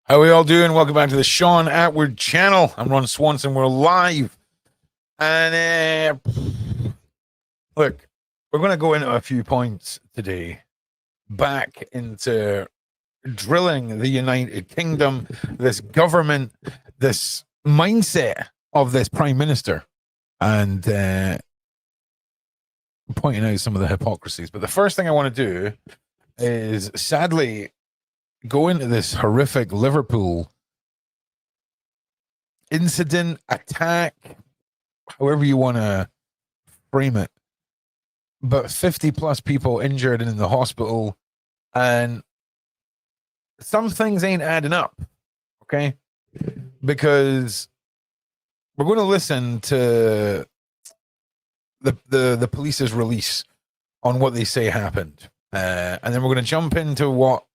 How are we all doing? Welcome back to the Sean Atwood channel. I'm Ron Swanson. We're live. And look, we're going to go into a few points today. Back into drilling the United Kingdom, this government, this mindset of this prime minister, and pointing out some of the hypocrisies. But the first thing I want to do is sadly go into this horrific Liverpool incident, attack, however you want to frame it. But 50 plus people injured and in the hospital, and some things ain't adding up, okay? Because we're going to listen to the police's release on what they say happened. And then we're going to jump into what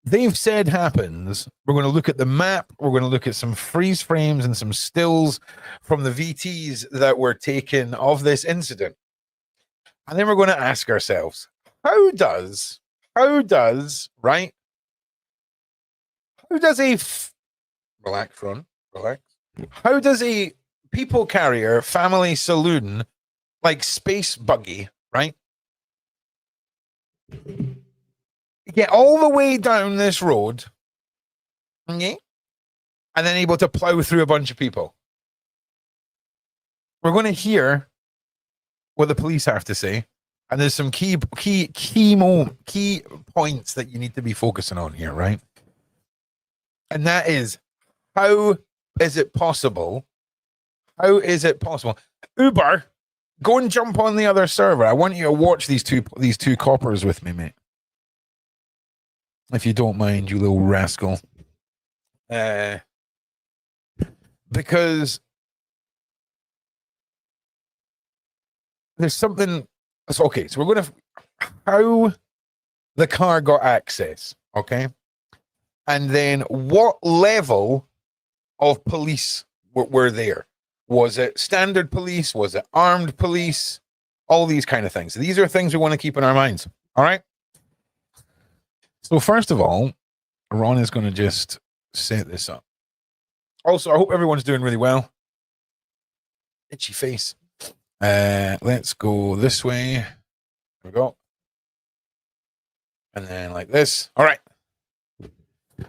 they've said happens. We're going to look at the map. We're going to look at some freeze frames and some stills from the VTs that were taken of this incident. And then we're going to ask ourselves, how does relax, Ron, relax. How does a people carrier family saloon like Space Buggy, right, get all the way down this road, okay, and then able to plow through a bunch of people? We're going to hear what the police have to say, and there's some key points that you need to be focusing on here, right? And that is, how is it possible? How is it possible? Uber, go and jump on the other server. I want you to watch these two coppers with me, mate. If you don't mind, you little rascal. Because there's something. Okay, so we're going to how the car got access, okay, and then what level of police were there. Was it standard police? Was it armed police? All these kind of things. These are things we want to keep in our minds. All right. So first of all, Ron is going to just set this up. Also, I hope everyone's doing really well. Itchy face. Let's go this way. There we go. And then like this. All right.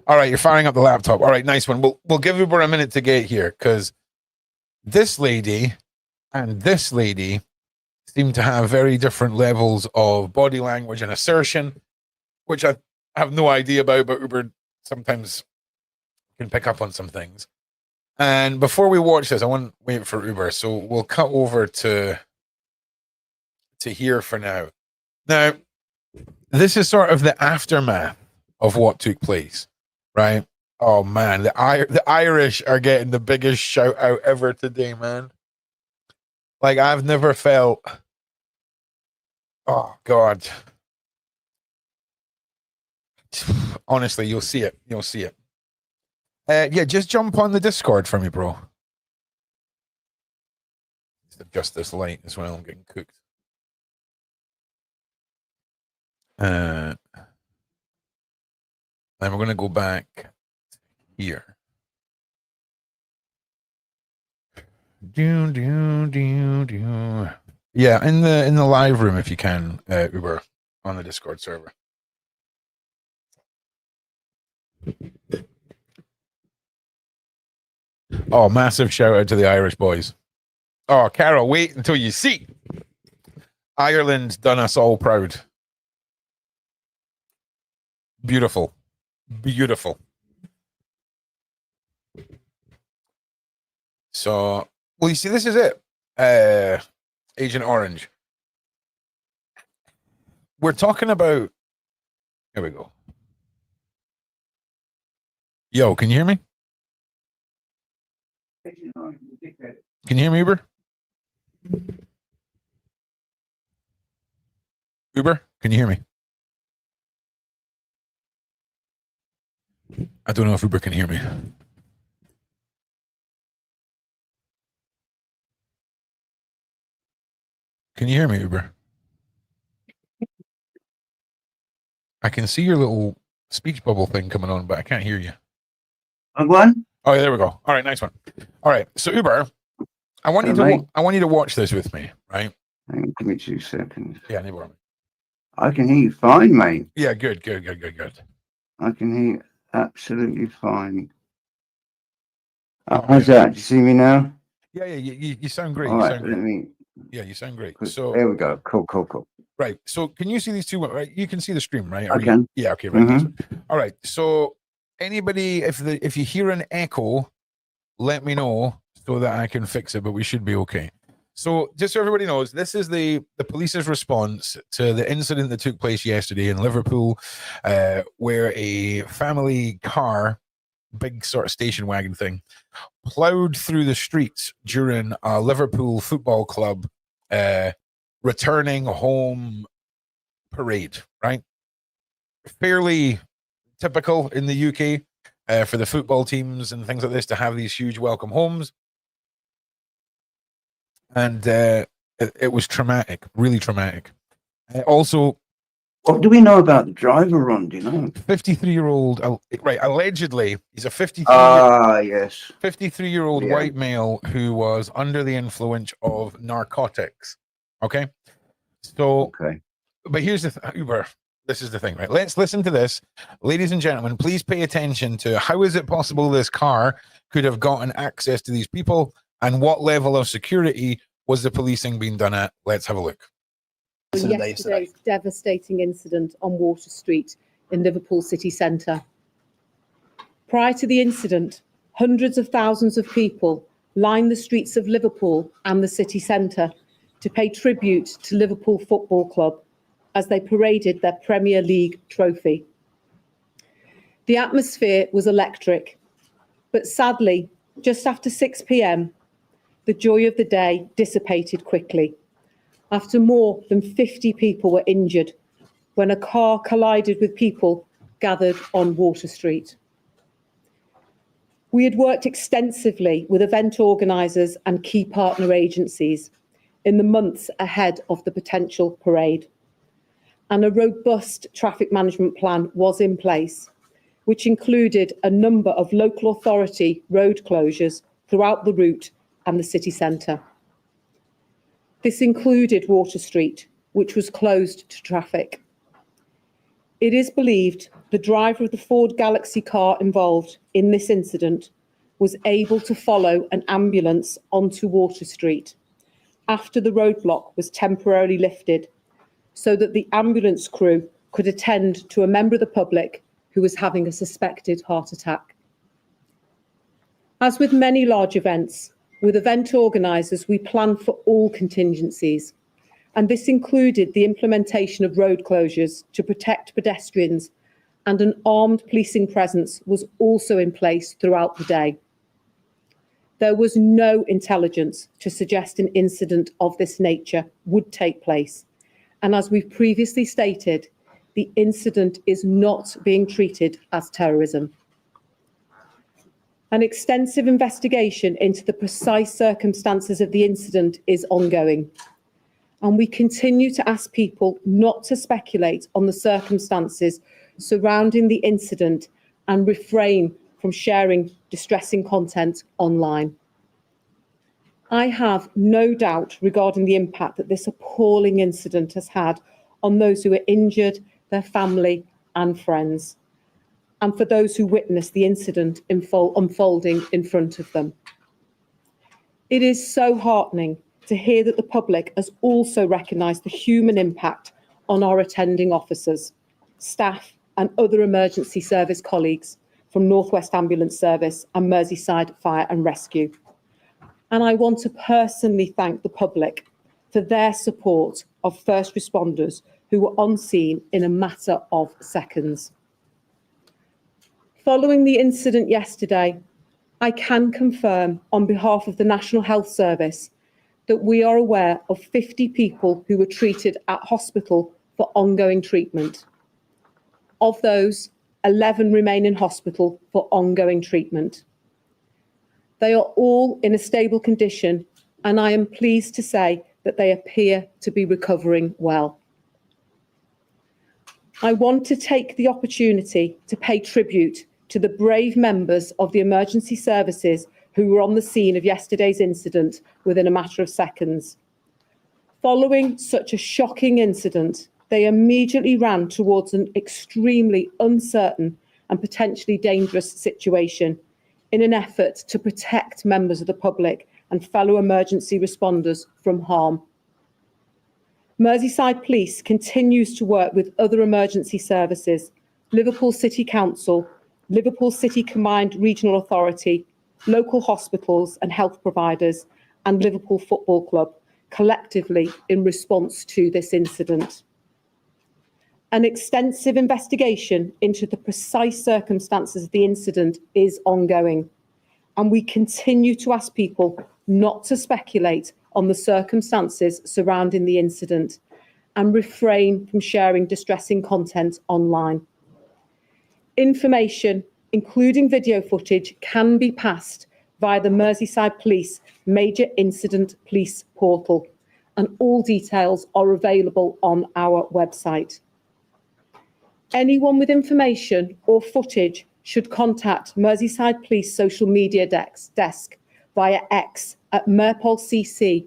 All right, you're firing up the laptop. All right, nice one. We'll give Uber a minute to get here, because this lady and this lady seem to have very different levels of body language and assertion, which I have no idea about, but Uber sometimes can pick up on some things. And before we watch this, I want to wait for Uber, so we'll cut over to here for now. Now, this is sort of the aftermath of what took place, right? Oh man, the Irish are getting the biggest shout out ever today, man. Like, I've never felt. Oh God. Honestly, you'll see it. You'll see it. Yeah, just jump on the Discord for me, bro. Let's adjust this light as well. I'm getting cooked. And we're going to go back here. Yeah, in the live room if you can, Uber, on the Discord server. Oh, massive shout out to the Irish boys. Oh, Carol, wait until you see. Ireland's done us all proud. Beautiful. Beautiful. So, well, you see, this is it. Agent Orange. We're talking about. Here we go. Yo, can you hear me? Can you hear me, Uber? Uber, can you hear me? I don't know if Uber can hear me. Can you hear me, Uber? I can see your little speech bubble thing coming on, but I can't hear you. One? Oh, yeah, there we go. All right, nice one. All right, so Uber, I want you to watch this with me, right? Hang on, give me 2 seconds. Yeah, no problem. I can hear you fine, mate. Yeah, good. I can hear you absolutely fine. How's that? Do you see me now? Yeah, you sound great. All right, let me. Yeah, you sound great. So there we go. Cool. Right. So can you see these two? Right, you can see the stream, right? I can. Yeah. Okay. Right. Nice. All right. So anybody, if you hear an echo, let me know so that I can fix it. But we should be okay. So just so everybody knows, this is the police's response to the incident that took place yesterday in Liverpool, where a family car, big sort of station wagon thing, plowed through the streets during a Liverpool football club returning home parade, right? Fairly typical in the UK for the football teams and things like this to have these huge welcome homes. And it was traumatic, really traumatic. Also, what do we know about the driver, Ron? Do you know? 53-year-old, right? Allegedly, he's a 53-year-old white male who was under the influence of narcotics. Okay, so but here's the Uber. This is the thing, right? Let's listen to this, ladies and gentlemen. Please pay attention to how is it possible this car could have gotten access to these people, and what level of security was the policing being done at? Let's have a look. Yesterday's devastating incident on Water Street in Liverpool city centre. Prior to the incident, hundreds of thousands of people lined the streets of Liverpool and the city centre to pay tribute to Liverpool Football Club as they paraded their Premier League trophy. The atmosphere was electric, but sadly, just after 6 p.m, the joy of the day dissipated quickly after more than 50 people were injured when a car collided with people gathered on Water Street. We had worked extensively with event organisers and key partner agencies in the months ahead of the potential parade, and a robust traffic management plan was in place, which included a number of local authority road closures throughout the route and the city centre. This included Water Street, which was closed to traffic. It is believed the driver of the Ford Galaxy car involved in this incident was able to follow an ambulance onto Water Street after the roadblock was temporarily lifted, so that the ambulance crew could attend to a member of the public who was having a suspected heart attack. As with many large events, with event organisers, we plan for all contingencies, and this included the implementation of road closures to protect pedestrians, and an armed policing presence was also in place throughout the day. There was no intelligence to suggest an incident of this nature would take place, and as we've previously stated, the incident is not being treated as terrorism. An extensive investigation into the precise circumstances of the incident is ongoing, and we continue to ask people not to speculate on the circumstances surrounding the incident and refrain from sharing distressing content online. I have no doubt regarding the impact that this appalling incident has had on those who were injured, their family and friends, and for those who witnessed the incident unfolding in front of them. It is so heartening to hear that the public has also recognised the human impact on our attending officers, staff and other emergency service colleagues from North West Ambulance Service and Merseyside Fire and Rescue. And I want to personally thank the public for their support of first responders who were on scene in a matter of seconds. Following the incident yesterday, I can confirm on behalf of the National Health Service that we are aware of 50 people who were treated at hospital for ongoing treatment. Of those, 11 remain in hospital for ongoing treatment. They are all in a stable condition, and I am pleased to say that they appear to be recovering well. I want to take the opportunity to pay tribute to the brave members of the emergency services who were on the scene of yesterday's incident within a matter of seconds. Following such a shocking incident, they immediately ran towards an extremely uncertain and potentially dangerous situation in an effort to protect members of the public and fellow emergency responders from harm. Merseyside Police continues to work with other emergency services, Liverpool City Council, Liverpool City Combined Regional Authority, local hospitals and health providers, and Liverpool Football Club, collectively in response to this incident. An extensive investigation into the precise circumstances of the incident is ongoing, and we continue to ask people not to speculate on the circumstances surrounding the incident and refrain from sharing distressing content online. Information, including video footage, can be passed via the Merseyside Police Major Incident Police portal, and all details are available on our website. Anyone with information or footage should contact Merseyside Police social media desk via X at MERPOLCC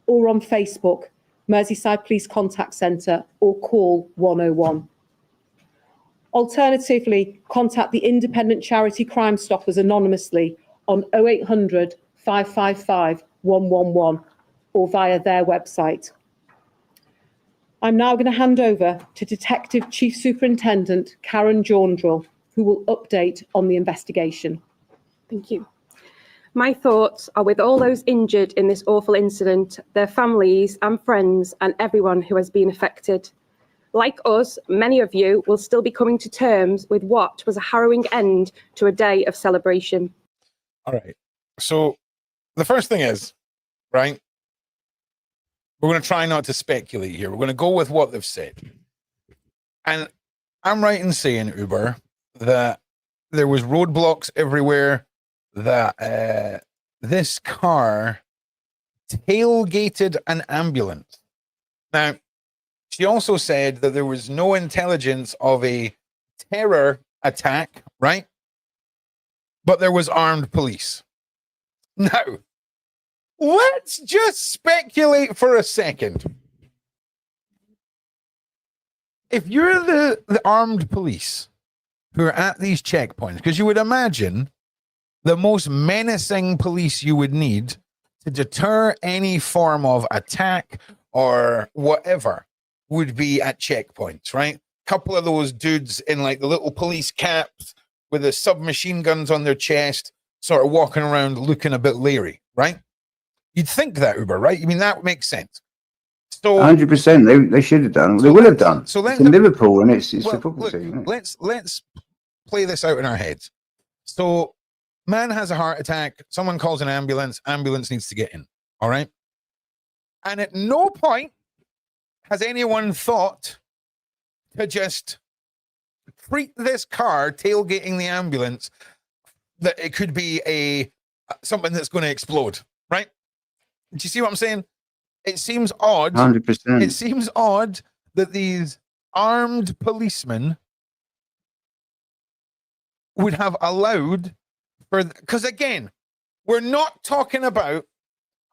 or on Facebook, Merseyside Police Contact Centre, or call 101. Alternatively, contact the independent charity Crime Stoppers anonymously on 0800 555 111 or via their website. I'm now going to hand over to Detective Chief Superintendent Karen Jaundrell, who will update on the investigation. Thank you. My thoughts are with all those injured in this awful incident, their families and friends, and everyone who has been affected. Like us, many of you will still be coming to terms with what was a harrowing end to a day of celebration. All right. So the first thing is, right, we're going to try not to speculate here. We're going to go with what they've said. And I'm right in saying, Uber, that there was roadblocks everywhere, that this car tailgated an ambulance. Now, she also said that there was no intelligence of a terror attack, right? But there was armed police. Now, let's just speculate for a second. If you're the armed police who are at these checkpoints, because you would imagine the most menacing police you would need to deter any form of attack or whatever would be at checkpoints, right? A couple of those dudes in like the little police caps with the submachine guns on their chest, sort of walking around looking a bit leery, right? You'd think that, Uber, right? I mean, that makes sense. So 100%, they should have done. So they would have let's- done. so It's let's- in Liverpool, and it's well, a football look, team. Isn't it? let's play this out in our heads. So, man has a heart attack. Someone calls an ambulance. Ambulance needs to get in. All right. And at no point has anyone thought to just treat this car tailgating the ambulance that it could be something that's going to explode, right? Do you see what I'm saying? It seems odd. 100%. It seems odd that these armed policemen would have allowed for, because again, we're not talking about,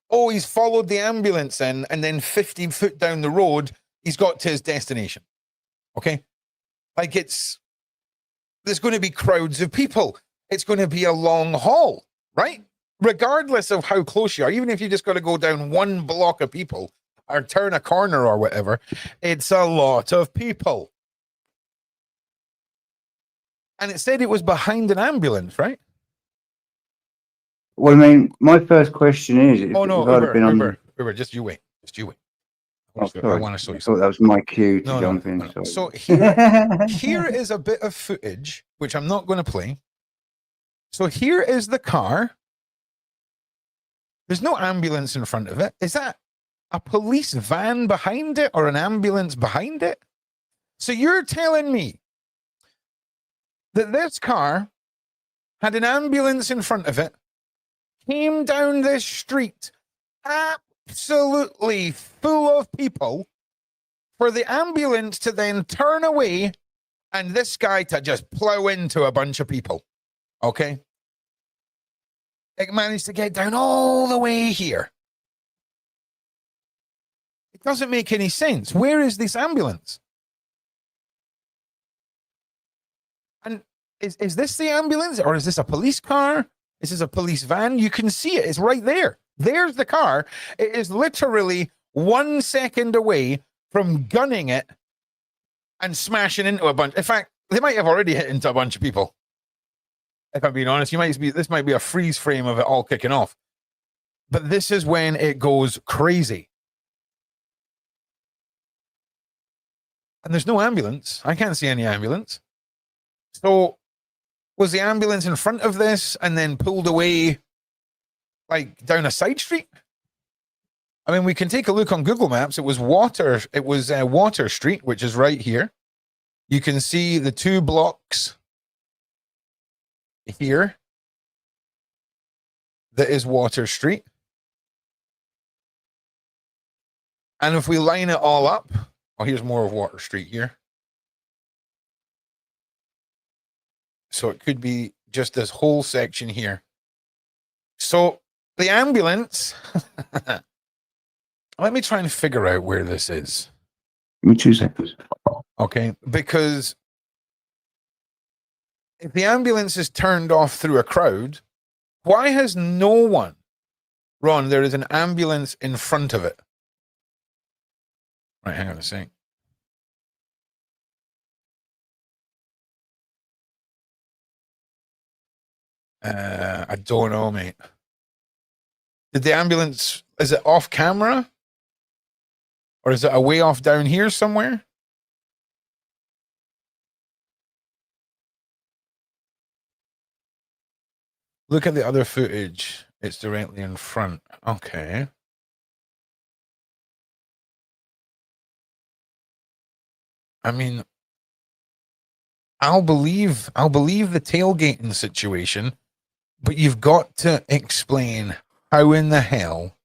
oh, he's followed the ambulance in and then 50 foot down the road, he's got to his destination. Okay. Like there's going to be crowds of people. It's going to be a long haul, right? Regardless of how close you are, even if you just got to go down one block of people or turn a corner or whatever, it's a lot of people. And it said it was behind an ambulance, right? Well, I mean, my first question is, if, Oh no, if I'd have been on, Uber, just you wait. Oh, I sorry. want to show you I thought something. that was my cue to No, jump in. no. Sorry. So here is a bit of footage, which I'm not going to play. So here is the car. There's no ambulance in front of it. Is that a police van behind it or an ambulance behind it? So you're telling me that this car had an ambulance in front of it, came down this street absolutely full of people, for the ambulance to then turn away and this guy to just plow into a bunch of people. Okay. It managed to get down all the way here. It doesn't make any sense. Where is this ambulance? And is this the ambulance, or is this a police car? Is this a police van? You can see it. It's right there. There's the car. It is literally 1 second away from gunning it and smashing into a bunch. In fact, they might have already hit into a bunch of people. If I'm being honest, this might be a freeze frame of it all kicking off. But this is when it goes crazy. And there's no ambulance. I can't see any ambulance. So was the ambulance in front of this and then pulled away like down a side street? I mean, we can take a look on Google Maps. It was Water Street, which is right here. You can see the 2 blocks here. That is Water Street. And if we line it all up, oh, here's more of Water Street here. So it could be just this whole section here. So the ambulance, let me try and figure out where this is. Give me 2 seconds. Okay, because if the ambulance is turned off through a crowd, why has no one, Ron, there is an ambulance in front of it. Right, hang on a sec. I don't know, mate. Did the ambulance, is it off camera? Or is it a way off down here somewhere? Look at the other footage. It's directly in front. Okay. I mean, I'll believe the tailgating situation, but you've got to explain how in the hell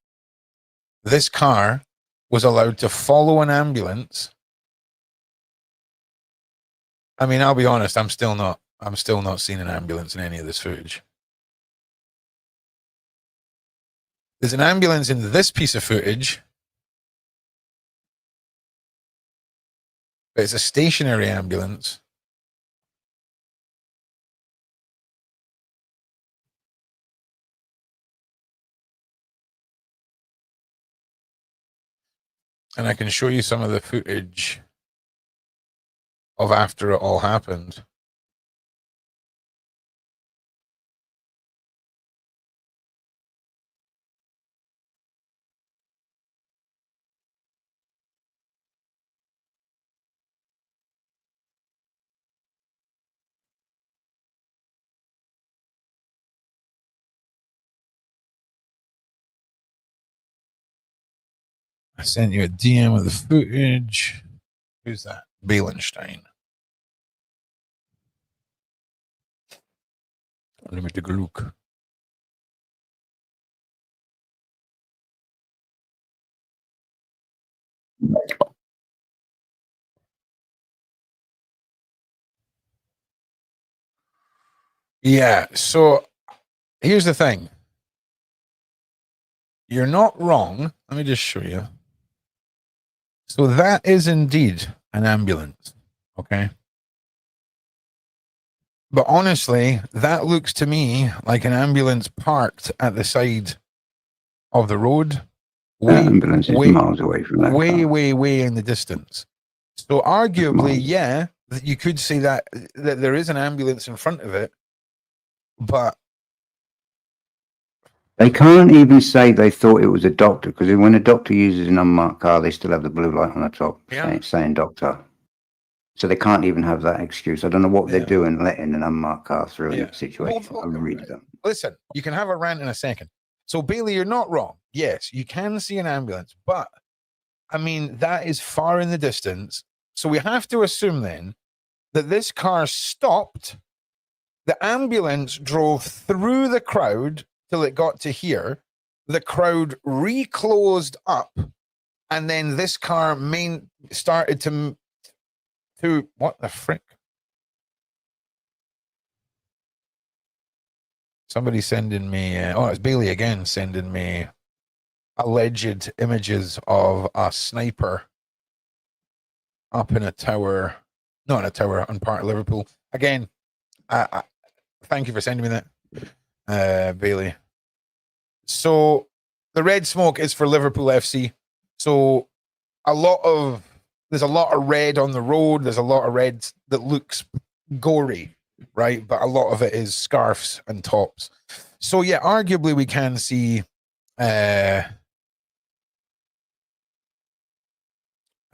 this car was allowed to follow an ambulance. I mean, I'll be honest, I'm still not seeing an ambulance in any of this footage. There's an ambulance in this piece of footage. But it's a stationary ambulance. And I can show you some of the footage of after it all happened. I sent you a DM of the footage. Who's that? Bailenstein. Let me take a look. Yeah, so here's the thing. You're not wrong. Let me just show you. So that is indeed an ambulance, okay? But honestly, that looks to me like an ambulance parked at the side of the road. Ambulance is miles away from that car. Way in the distance. So arguably, yeah, you could say that there is an ambulance in front of it, but They can't even say they thought it was a doctor, because when a doctor uses an unmarked car, they still have the blue light on the top saying doctor. So they can't even have that excuse. I don't know what they're doing letting an unmarked car through in that situation. I really don't. Listen, you can have a rant in a second. So Bailey, you're not wrong. Yes, you can see an ambulance, but I mean, that is far in the distance. So we have to assume then that this car stopped. The ambulance drove through the crowd till it got to here. The crowd reclosed up, and then this car started to what the frick? Somebody sending me, oh, it's Bailey again, sending me alleged images of a sniper up in a tower, not in a tower, on part of Liverpool. Again, thank you for sending me that, Bailey. So the red smoke is for Liverpool FC. So there's a lot of red on the road. There's a lot of red that looks gory, right? But a lot of it is scarves and tops. So yeah, arguably we can see an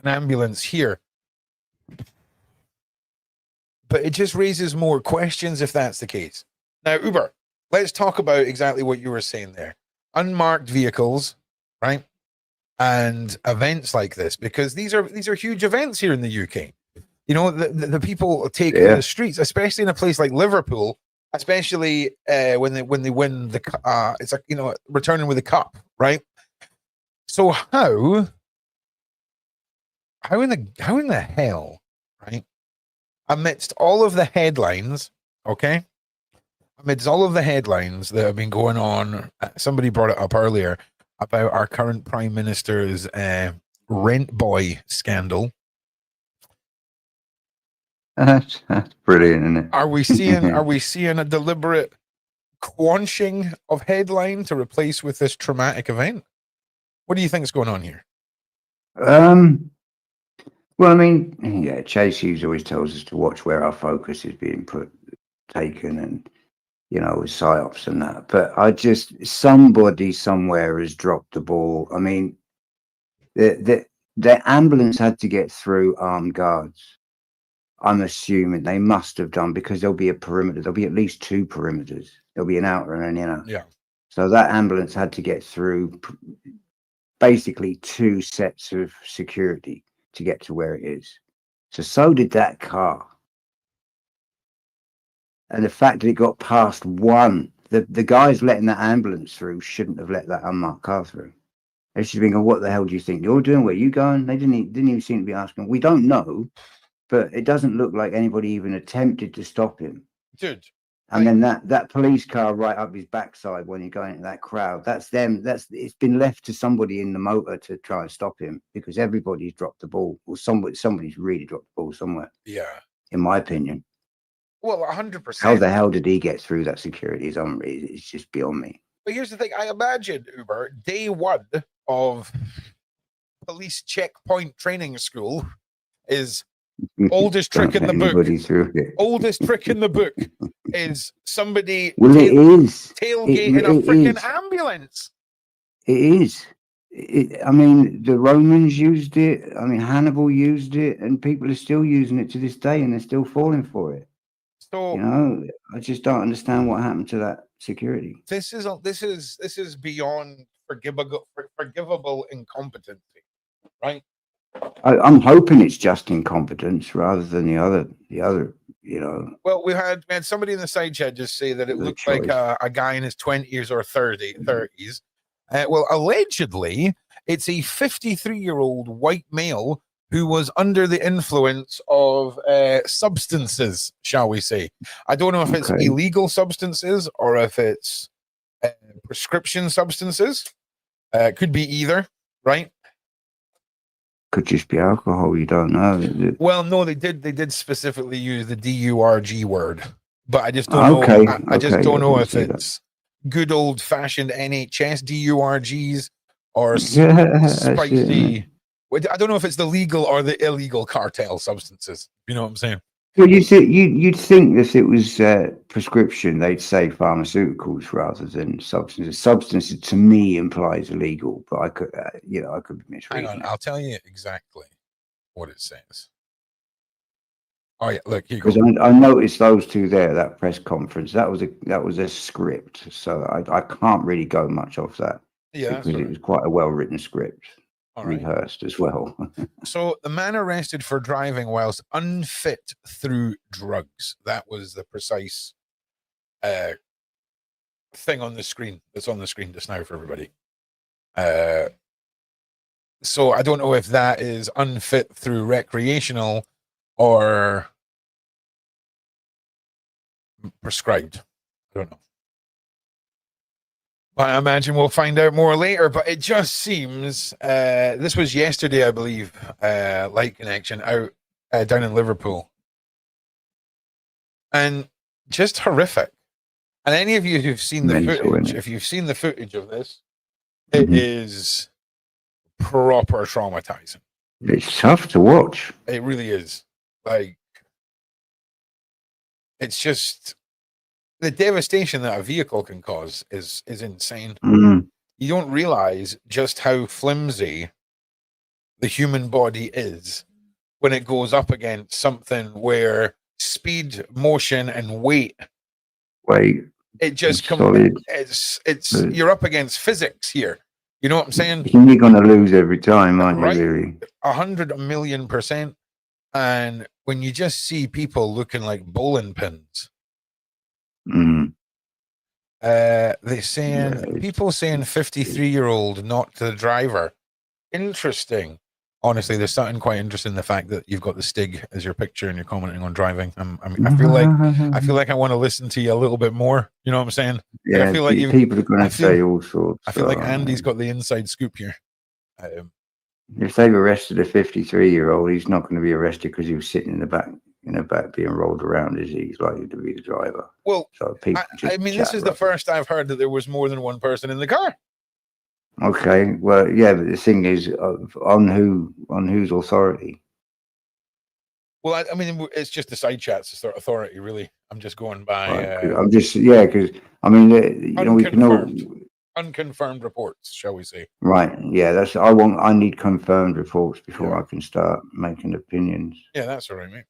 ambulance here. But it just raises more questions if that's the case. Now, Uber, let's talk about exactly what you were saying there. Unmarked vehicles, right? And events like this, because these are huge events here in the UK. You know, the people take to the streets, especially in a place like Liverpool, especially when they win the it's like, you know, returning with a cup, right? So how in the hell, right? Amidst all of the headlines, okay? Amidst all of the headlines that have been going on, somebody brought it up earlier about our current Prime Minister's rent boy scandal. That's brilliant, isn't it? Are we seeing a deliberate quenching of headline to replace with this traumatic event? What do you think is going on here? Well, I mean, yeah, Chase Hughes always tells us to watch where our focus is being taken, and you know, with psyops and that. But somebody somewhere has dropped the ball. I mean, the ambulance had to get through armed guards. I'm assuming they must have done, because there'll be a perimeter. There'll be at least two perimeters. There'll be an outer and an inner. Yeah. So that ambulance had to get through basically two sets of security to get to where it is. So did that car. And the fact that it got past one, the guys letting that ambulance through shouldn't have let that unmarked car through. They should have been going, what the hell do you think you're doing? Where are you going? They didn't even seem to be asking. We don't know, but it doesn't look like anybody even attempted to stop him. Dude. And then that police car right up his backside when you're going into that crowd, that's them. It's been left to somebody in the motor to try and stop him, because everybody's dropped the ball, or somebody's really dropped the ball somewhere. Yeah. In my opinion. Well, 100%. How the hell did he get through that security? It's just beyond me. But here's the thing. I imagine, Uber, day one of police checkpoint training school is oldest trick in the book. Oldest trick in the book is somebody tailgating a freaking ambulance. It is. I mean, the Romans used it. I mean, Hannibal used it, and people are still using it to this day, and they're still falling for it. So, you know, I just don't understand what happened to that security. This is beyond forgivable incompetency, right? I'm hoping it's just incompetence rather than the other, you know. Well, we had somebody in the side chat just say that it looked like a guy in his 20s or 30s. Well, allegedly, it's a 53-year-old white male who was under the influence of substances, shall we say. I don't know if it's illegal substances or if it's prescription substances. Could be either, right? Could just be alcohol. You don't know. Well, no, they did specifically use the DURG word, but I just don't know. I just don't know if it's good old fashioned NHS DURGs or spicy. I don't know if it's the legal or the illegal cartel substances. You know what I'm saying? Well, you'd think that it was prescription, they'd say pharmaceuticals rather than substances. Substances to me implies illegal, but I could, I could be misreading. Hang on, I'll tell you exactly what it says. Oh yeah, look here. Because I noticed those two there, that press conference. That was a script, so I can't really go much off that. Yeah, because it was quite a well written script. Rehearsed as well. So the man arrested for driving whilst unfit through drugs. That was the precise thing on the screen. That's on the screen just now for everybody. So I don't know if that is unfit through recreational or prescribed. I don't know. I imagine we'll find out more later, but it just seems this was yesterday, I believe, Light Connection out down in Liverpool. And just horrific. And any of you who've seen the footage, if you've seen the footage of this, it is proper traumatizing. It's tough to watch. It really is. Like, it's just the devastation that a vehicle can cause is insane. You don't realize just how flimsy the human body is when it goes up against something where speed, motion, and weight. It just it's you're up against physics here. You know what I'm saying? You're going to lose every time, aren't you? Really, 100,000,000%. And when you just see people looking like bowling pins, they saying people saying 53-year-old not the driver. Interesting. Honestly, there's something quite interesting in the fact that you've got the Stig as your picture and you're commenting on driving. I feel like I want to listen to you a little bit more. You know what I'm saying? Yeah, like I feel like people are going to say all sorts. I feel like Andy's got the inside scoop here. If they've arrested a 53-year-old, he's not going to be arrested because he was sitting in the back being rolled around, is he? He's likely to be the driver. Well, so people I mean, this is the first I've heard that there was more than one person in the car. Okay, well, yeah, but the thing is, on whose authority? Well, I mean, it's just the side chats authority, really. I'm just going by. I'm just because I mean, you know, we can all unconfirmed reports, shall we say? Right. Yeah, that's. I need confirmed reports before I can start making opinions. Yeah, that's all right, mate.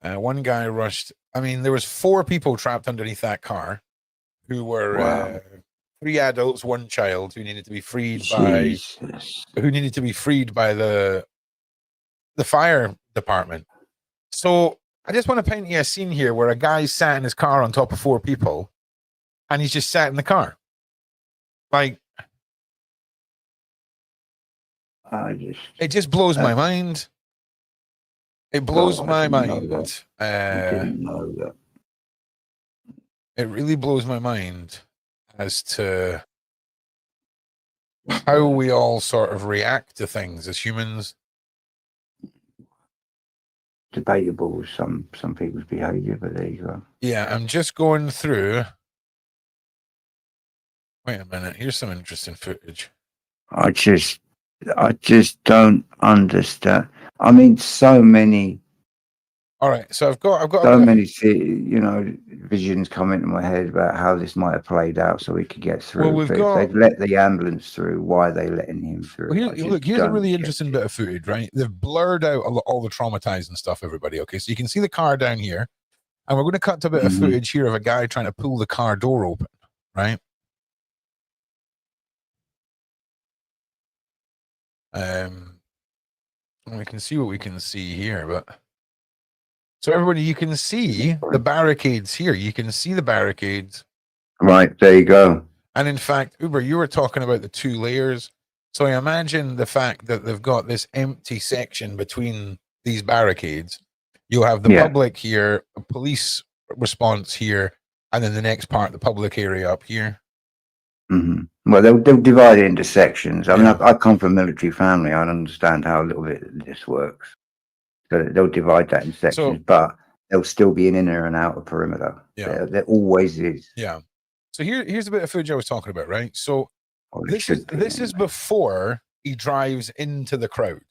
One guy rushed. I mean, there was 4 people trapped underneath that car, who were 3 adults, 1 child, who needed to be freed by the fire department. So I just want to paint you a scene here where a guy sat in his car on top of 4 people, and he's just sat in the car. Like, it just blows my mind. It blows my mind. I didn't know that. It really blows my mind as to how we all sort of react to things as humans. Debatable with some people's behaviour, but there you go. Yeah, I'm just going through. Wait a minute. Here's some interesting footage. I just don't understand. I mean, so many. All right, so I've got so many, visions come into my head about how this might have played out, so we could get through. Well, if they've let the ambulance through, why are they letting him through? Well, here's a really interesting bit of footage, right? They've blurred out all the traumatizing stuff, everybody. Okay, so you can see the car down here, and we're going to cut to a bit of footage here of a guy trying to pull the car door open, right? We can see what we can see here, but so everybody, you can see the barricades here. You can see the barricades. Right, there you go. And in fact, Uber, you were talking about the 2 layers. So I imagine the fact that they've got this empty section between these barricades. You'll have the public here, a police response here, and then the next part, the public area up here. Well, they'll divide it into sections. I mean, I come from a military family. I understand how a little bit of this works. So they'll divide that in sections, but there'll still be an inner and outer perimeter. Yeah, there always is. Yeah. So here's a bit of footage I was talking about, right? So this is before he drives into the crowd.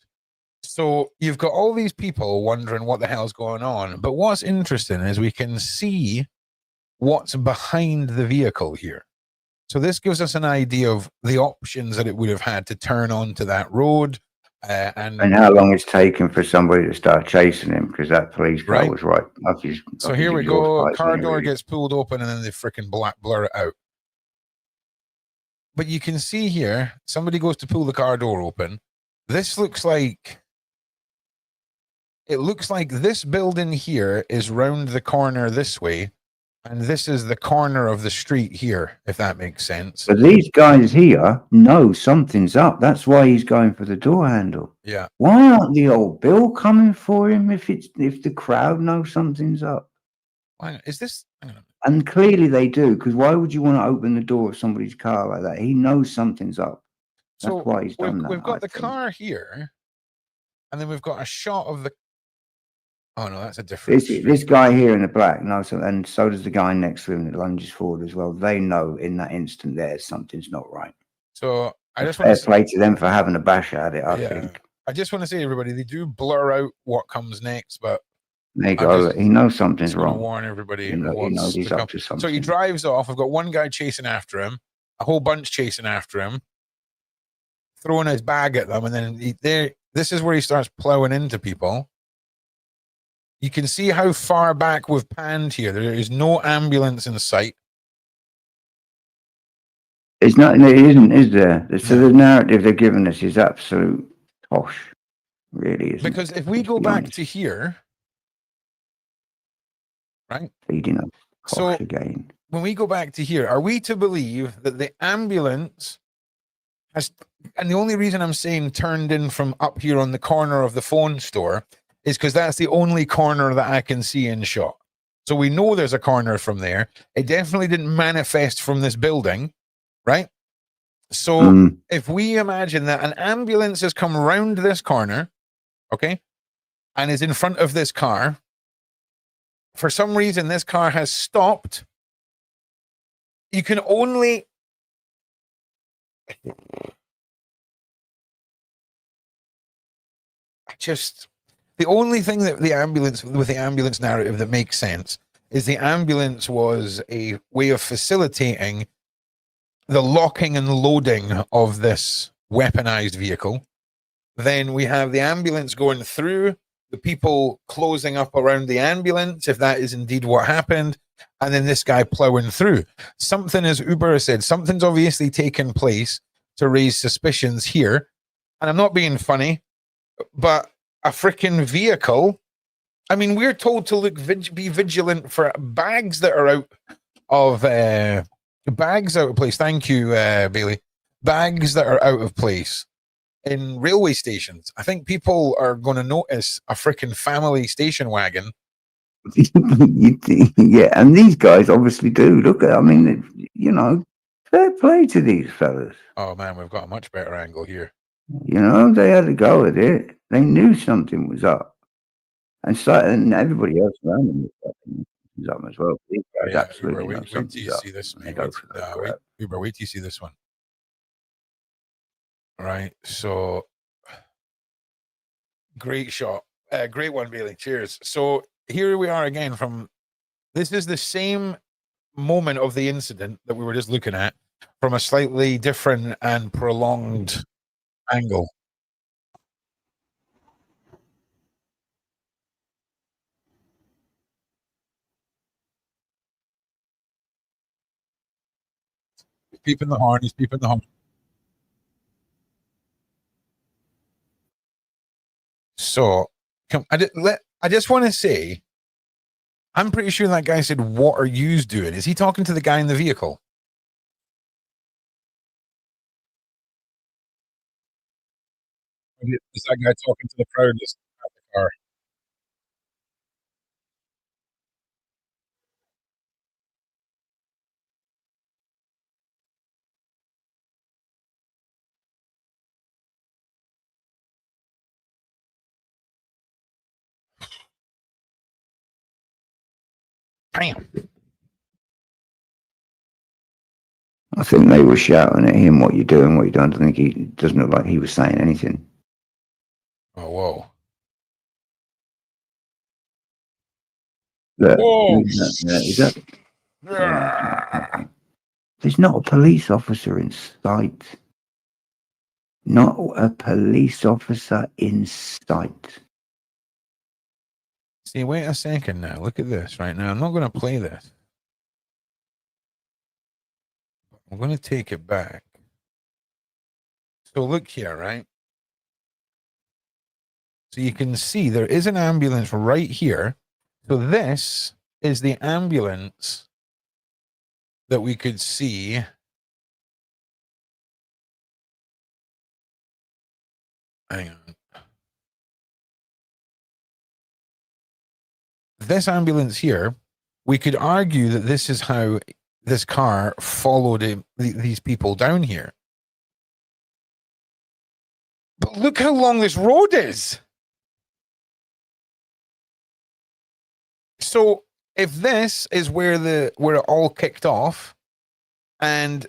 So you've got all these people wondering what the hell's going on. But what's interesting is we can see what's behind the vehicle here. So this gives us an idea of the options that it would have had to turn onto that road. And how long it's taken for somebody to start chasing him, because that police car was right up his. So here we go. Car door gets pulled open, and then they freaking blur it out. But you can see here, somebody goes to pull the car door open. This looks like this building here is round the corner this way, and this is the corner of the street here, if that makes sense. But these guys here know something's up. That's why he's going for the door handle. Yeah. Why aren't the old Bill coming for him if the crowd knows something's up? hang on, is this? Hang on. And clearly they do, because why would you want to open the door of somebody's car like that? He knows something's up. That's So why he's done that. we've got I the think. car here, and then we've got a shot of the. Oh no, that's a different. This guy here in the black knows, and so does the guy next to him that lunges forward as well. They know in that instant there something's not right. So I just Fair want to play to them for having a bash at it. I think. I just want to say, everybody, they do blur out what comes next, but There you go. He knows something's just want to wrong. warn everybody. He knows he's up to something. So he drives off. I've got one guy chasing after him, a whole bunch chasing after him, throwing his bag at them, and then this is where he starts plowing into people. You can see how far back we've panned here. There is no ambulance in sight. It's not. It isn't, is there? So the narrative they're giving us is absolute tosh. Really isn't. Because if we go back to here, right? Feeding up tosh again. When we go back to here, are we to believe that the ambulance has, and the only reason I'm saying turned in from up here on the corner of the phone store is because that's the only corner that I can see in shot. So we know there's a corner from there. It definitely didn't manifest from this building, right? So if we imagine that an ambulance has come around this corner, okay, and is in front of this car, for some reason this car has stopped, you can only the only thing that the ambulance narrative that makes sense is the ambulance was a way of facilitating the locking and loading of this weaponized vehicle. Then we have the ambulance going through, the people closing up around the ambulance, if that is indeed what happened, and then this guy plowing through. Something, as Uber said, something's obviously taken place to raise suspicions here. And I'm not being funny, but a freaking vehicle. I mean, we're told to be vigilant for bags that are out of place. Thank you, Bailey. Bags that are out of place in railway stations. I think people are going to notice a freaking family station wagon. Yeah, and these guys obviously do. Look at, I mean, you know, fair play to these fellas. Oh man, we've got a much better angle here. You know, they had to go with it. They knew something was up, and everybody else around them was up as well. These guys absolutely know something's up. See this, they go for that. Wait till you see this one. Right, so great shot, great one, Bailey. Cheers. So here we are again. This is the same moment of the incident that we were just looking at from a slightly different and prolonged angle. He's peeping the horn. He's peeping the horn. So, I just want to say, I'm pretty sure that guy said, "What are yous doing?" Is he talking to the guy in the vehicle? Is that guy talking to the crowd at the car? Bam. I think they were shouting at him, "What you doing? What you doing?" I think he doesn't look like he was saying anything. Oh, whoa. Look, Whoa. There's not a police officer in sight. Not a police officer in sight. See, wait a second now. Look at this right now. I'm not going to play this. I'm going to take it back. So look here, right? So you can see there is an ambulance right here. So this is the ambulance that we could see. Hang on. This ambulance here we could argue that this is how this car followed these people down here. But look how long this road is. So if this is where it all kicked off, and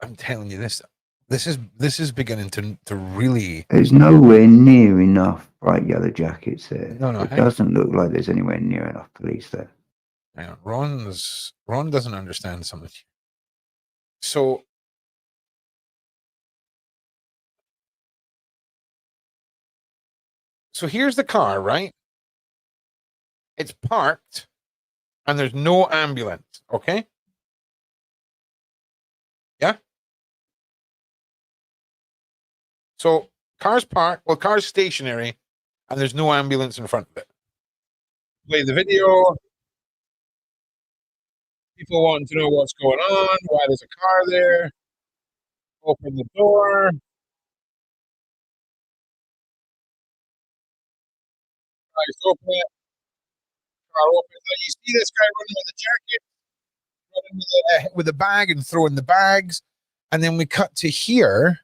I'm telling you this is beginning to really. There's nowhere near enough bright yellow jackets there. No, It doesn't look like there's anywhere near enough police there. Hang on. Ron doesn't understand something. So here's the car, right? It's parked and there's no ambulance, okay? Yeah? So car's parked, well, car's stationary, and there's no ambulance in front of it. Play the video. People wanting to know what's going on, why there's a car there. Open the door. Guys, open it. Car opens. You see this guy running with a jacket, running with a bag and throwing the bags. And then we cut to here.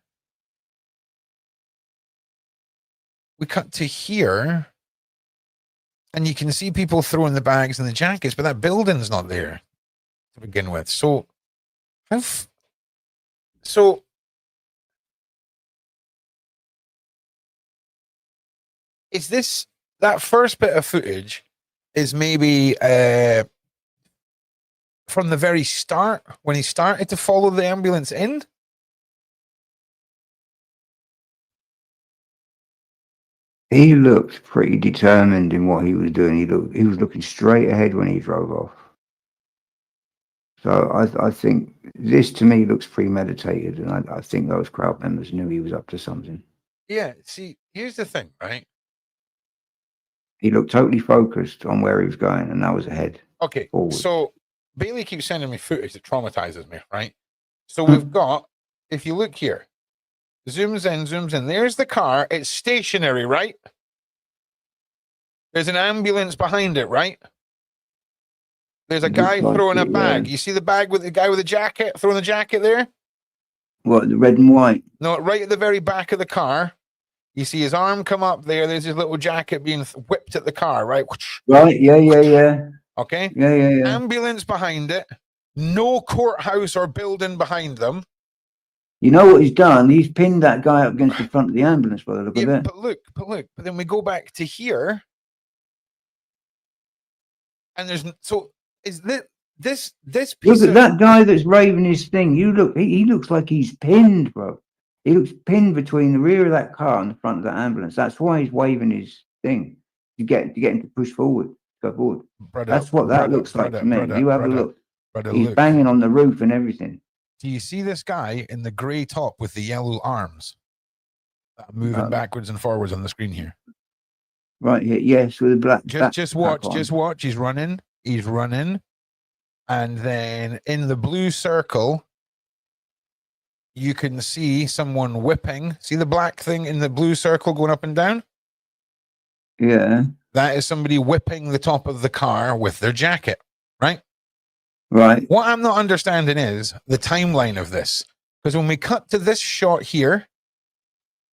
And you can see people throwing the bags and the jackets, but that building's not there to begin with. So is this, that first bit of footage is maybe from the very start when he started to follow the ambulance in? He looked pretty determined in what he was doing. He was looking straight ahead when he drove off. So I think this to me looks premeditated, and I think those crowd members knew he was up to something. Yeah, see, here's the thing, right? He looked totally focused on where he was going, and that was ahead. Okay, forward. So Bailey keeps sending me footage that traumatizes me, right? So we've got, if you look here, zooms in, there's the car, it's stationary, right? There's an ambulance behind it, right? There's a guy throwing a bag. You see the bag with the guy with the jacket, throwing the jacket there? What, the red and white? No, right at the very back of the car. You see his arm come up there. There's his little jacket being whipped at the car, right? Right, yeah. Okay? Yeah. Ambulance behind it. No courthouse or building behind them. You know what he's done? He's pinned that guy up against the front of the ambulance by the look of it. But look. But then we go back to here. And there's, so is this piece look at that guy that's raving his thing. He looks like he's pinned, bro. He looks pinned between the rear of that car and the front of that ambulance. That's why he's waving his thing to get him to push forward, go forward. That's what that looks like to me. You have a look. He's banging on the roof and everything. Do you see this guy in the grey top with the yellow arms moving backwards and forwards on the screen here? Right here, yes, with the black. Just watch. He's running. And then in the blue circle, you can see someone whipping. See the black thing in the blue circle going up and down? Yeah. That is somebody whipping the top of the car with their jacket, right? Right. What I'm not understanding is the timeline of this. Because when we cut to this shot here,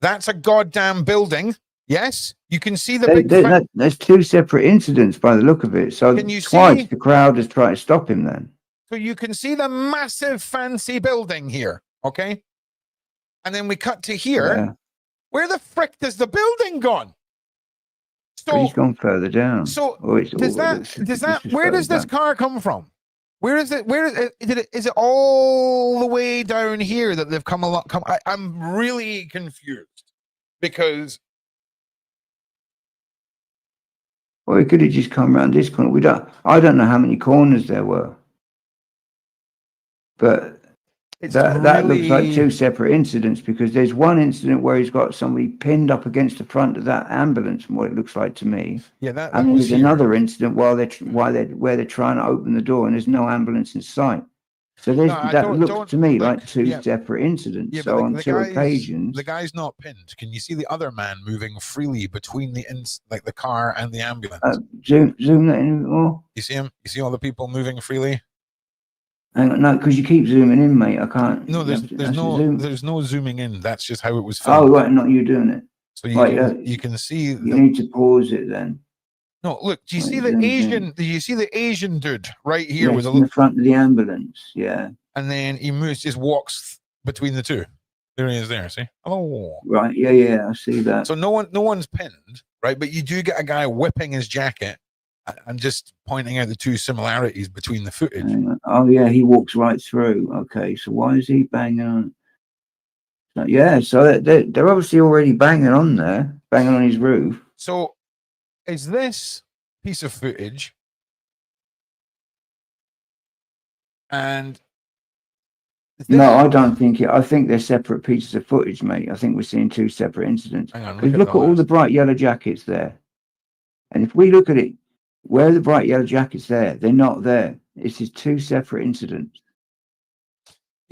that's a goddamn building. Yes, you can see the there's two separate incidents by the look of it. So twice the crowd has tried to stop him then. So you can see the massive fancy building here, okay? And then we cut to here. Yeah. Where the frick does the building gone? So he's gone further down. So where does this car come from? Where is it? Is it all the way down here that they've come along? I'm really confused because. Well, it could have just come around this corner. I don't know how many corners there were, but that looks like two separate incidents, because there's one incident where he's got somebody pinned up against the front of that ambulance, from what it looks like to me. Yeah, and there's another incident where they're trying to open the door and there's no ambulance in sight. So there's, No, I that don't- looks don't- to me look, like two yeah. separate incidents. Yeah, so but on two occasions, the guy's not pinned. Can you see the other man moving freely between the car and the ambulance? zoom that in a bit more. You see him? You see all the people moving freely? Hang on, no, because you keep zooming in, mate. I can't. No, you have to- that's a zoom. there's no zooming in. That's just how it was Oh, filmed. right, not you doing it. So you Right, can you can see You the, need to pause it then. no, look, do you Right, see the zoom in. Asian? Do you see the Asian dude right here Yes, with a in the look? front of the ambulance. Yeah. And then he moves, just walks between the two. There he is. There, see? Oh, Right. Yeah. I see that. so no one's pinned, right? But you do get a guy whipping his jacket and just pointing out the two similarities between the footage. Hang on. Oh, yeah. He walks right through. Okay. So why is he banging on? So, yeah. So they're obviously already banging on there, banging on his roof. So is this piece of footage and No, I don't think it. I think they're separate pieces of footage, mate. I think we're seeing two separate incidents. Hang on, Because look at all the bright yellow jackets there. And if we look at it, where are the bright yellow jackets there? They're not there. This is two separate incidents.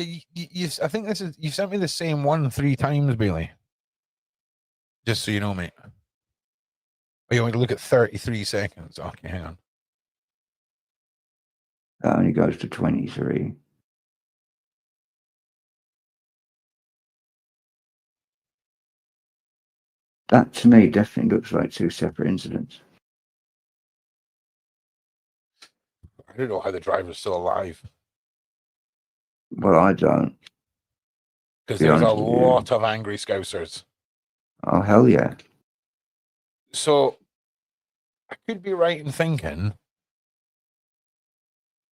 I think this is, you sent me the same one 3 times, Bailey. Just so you know, mate. Oh, you want me to look at 33 seconds? Okay, hang on. That only goes to 23. That to me definitely looks like two separate incidents. I don't know how the driver's still alive. Well, I don't. Because Be there's a honest with you. lot of angry Scousers. Oh, hell yeah. So I could be right in thinking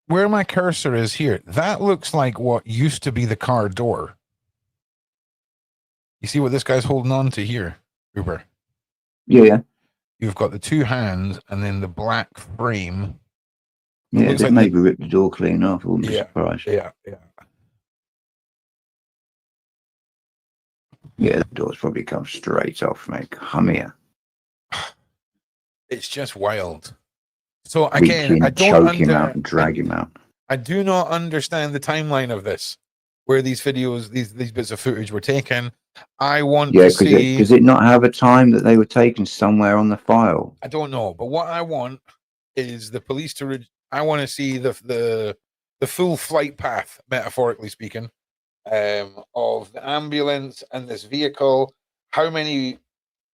where my cursor is here, that looks like what used to be the car door. You see what this guy's holding on to here, Uber? Yeah. You've got the 2 hands and then the black frame. Yeah, looks they like maybe ripped the door clean off. I wouldn't be Yeah, surprised. Yeah. Yeah, the door's probably come straight off, mate. Come here. It's just wild. So Reach again, in, I don't choke him out and drag him out. I do not understand the timeline of this, where these videos, these bits of footage were taken. I want Yeah, to see. does it not have a time that they were taken somewhere on the file? I don't know, but what I want is the police to. I want to see the full flight path, metaphorically speaking, of the ambulance and this vehicle. How many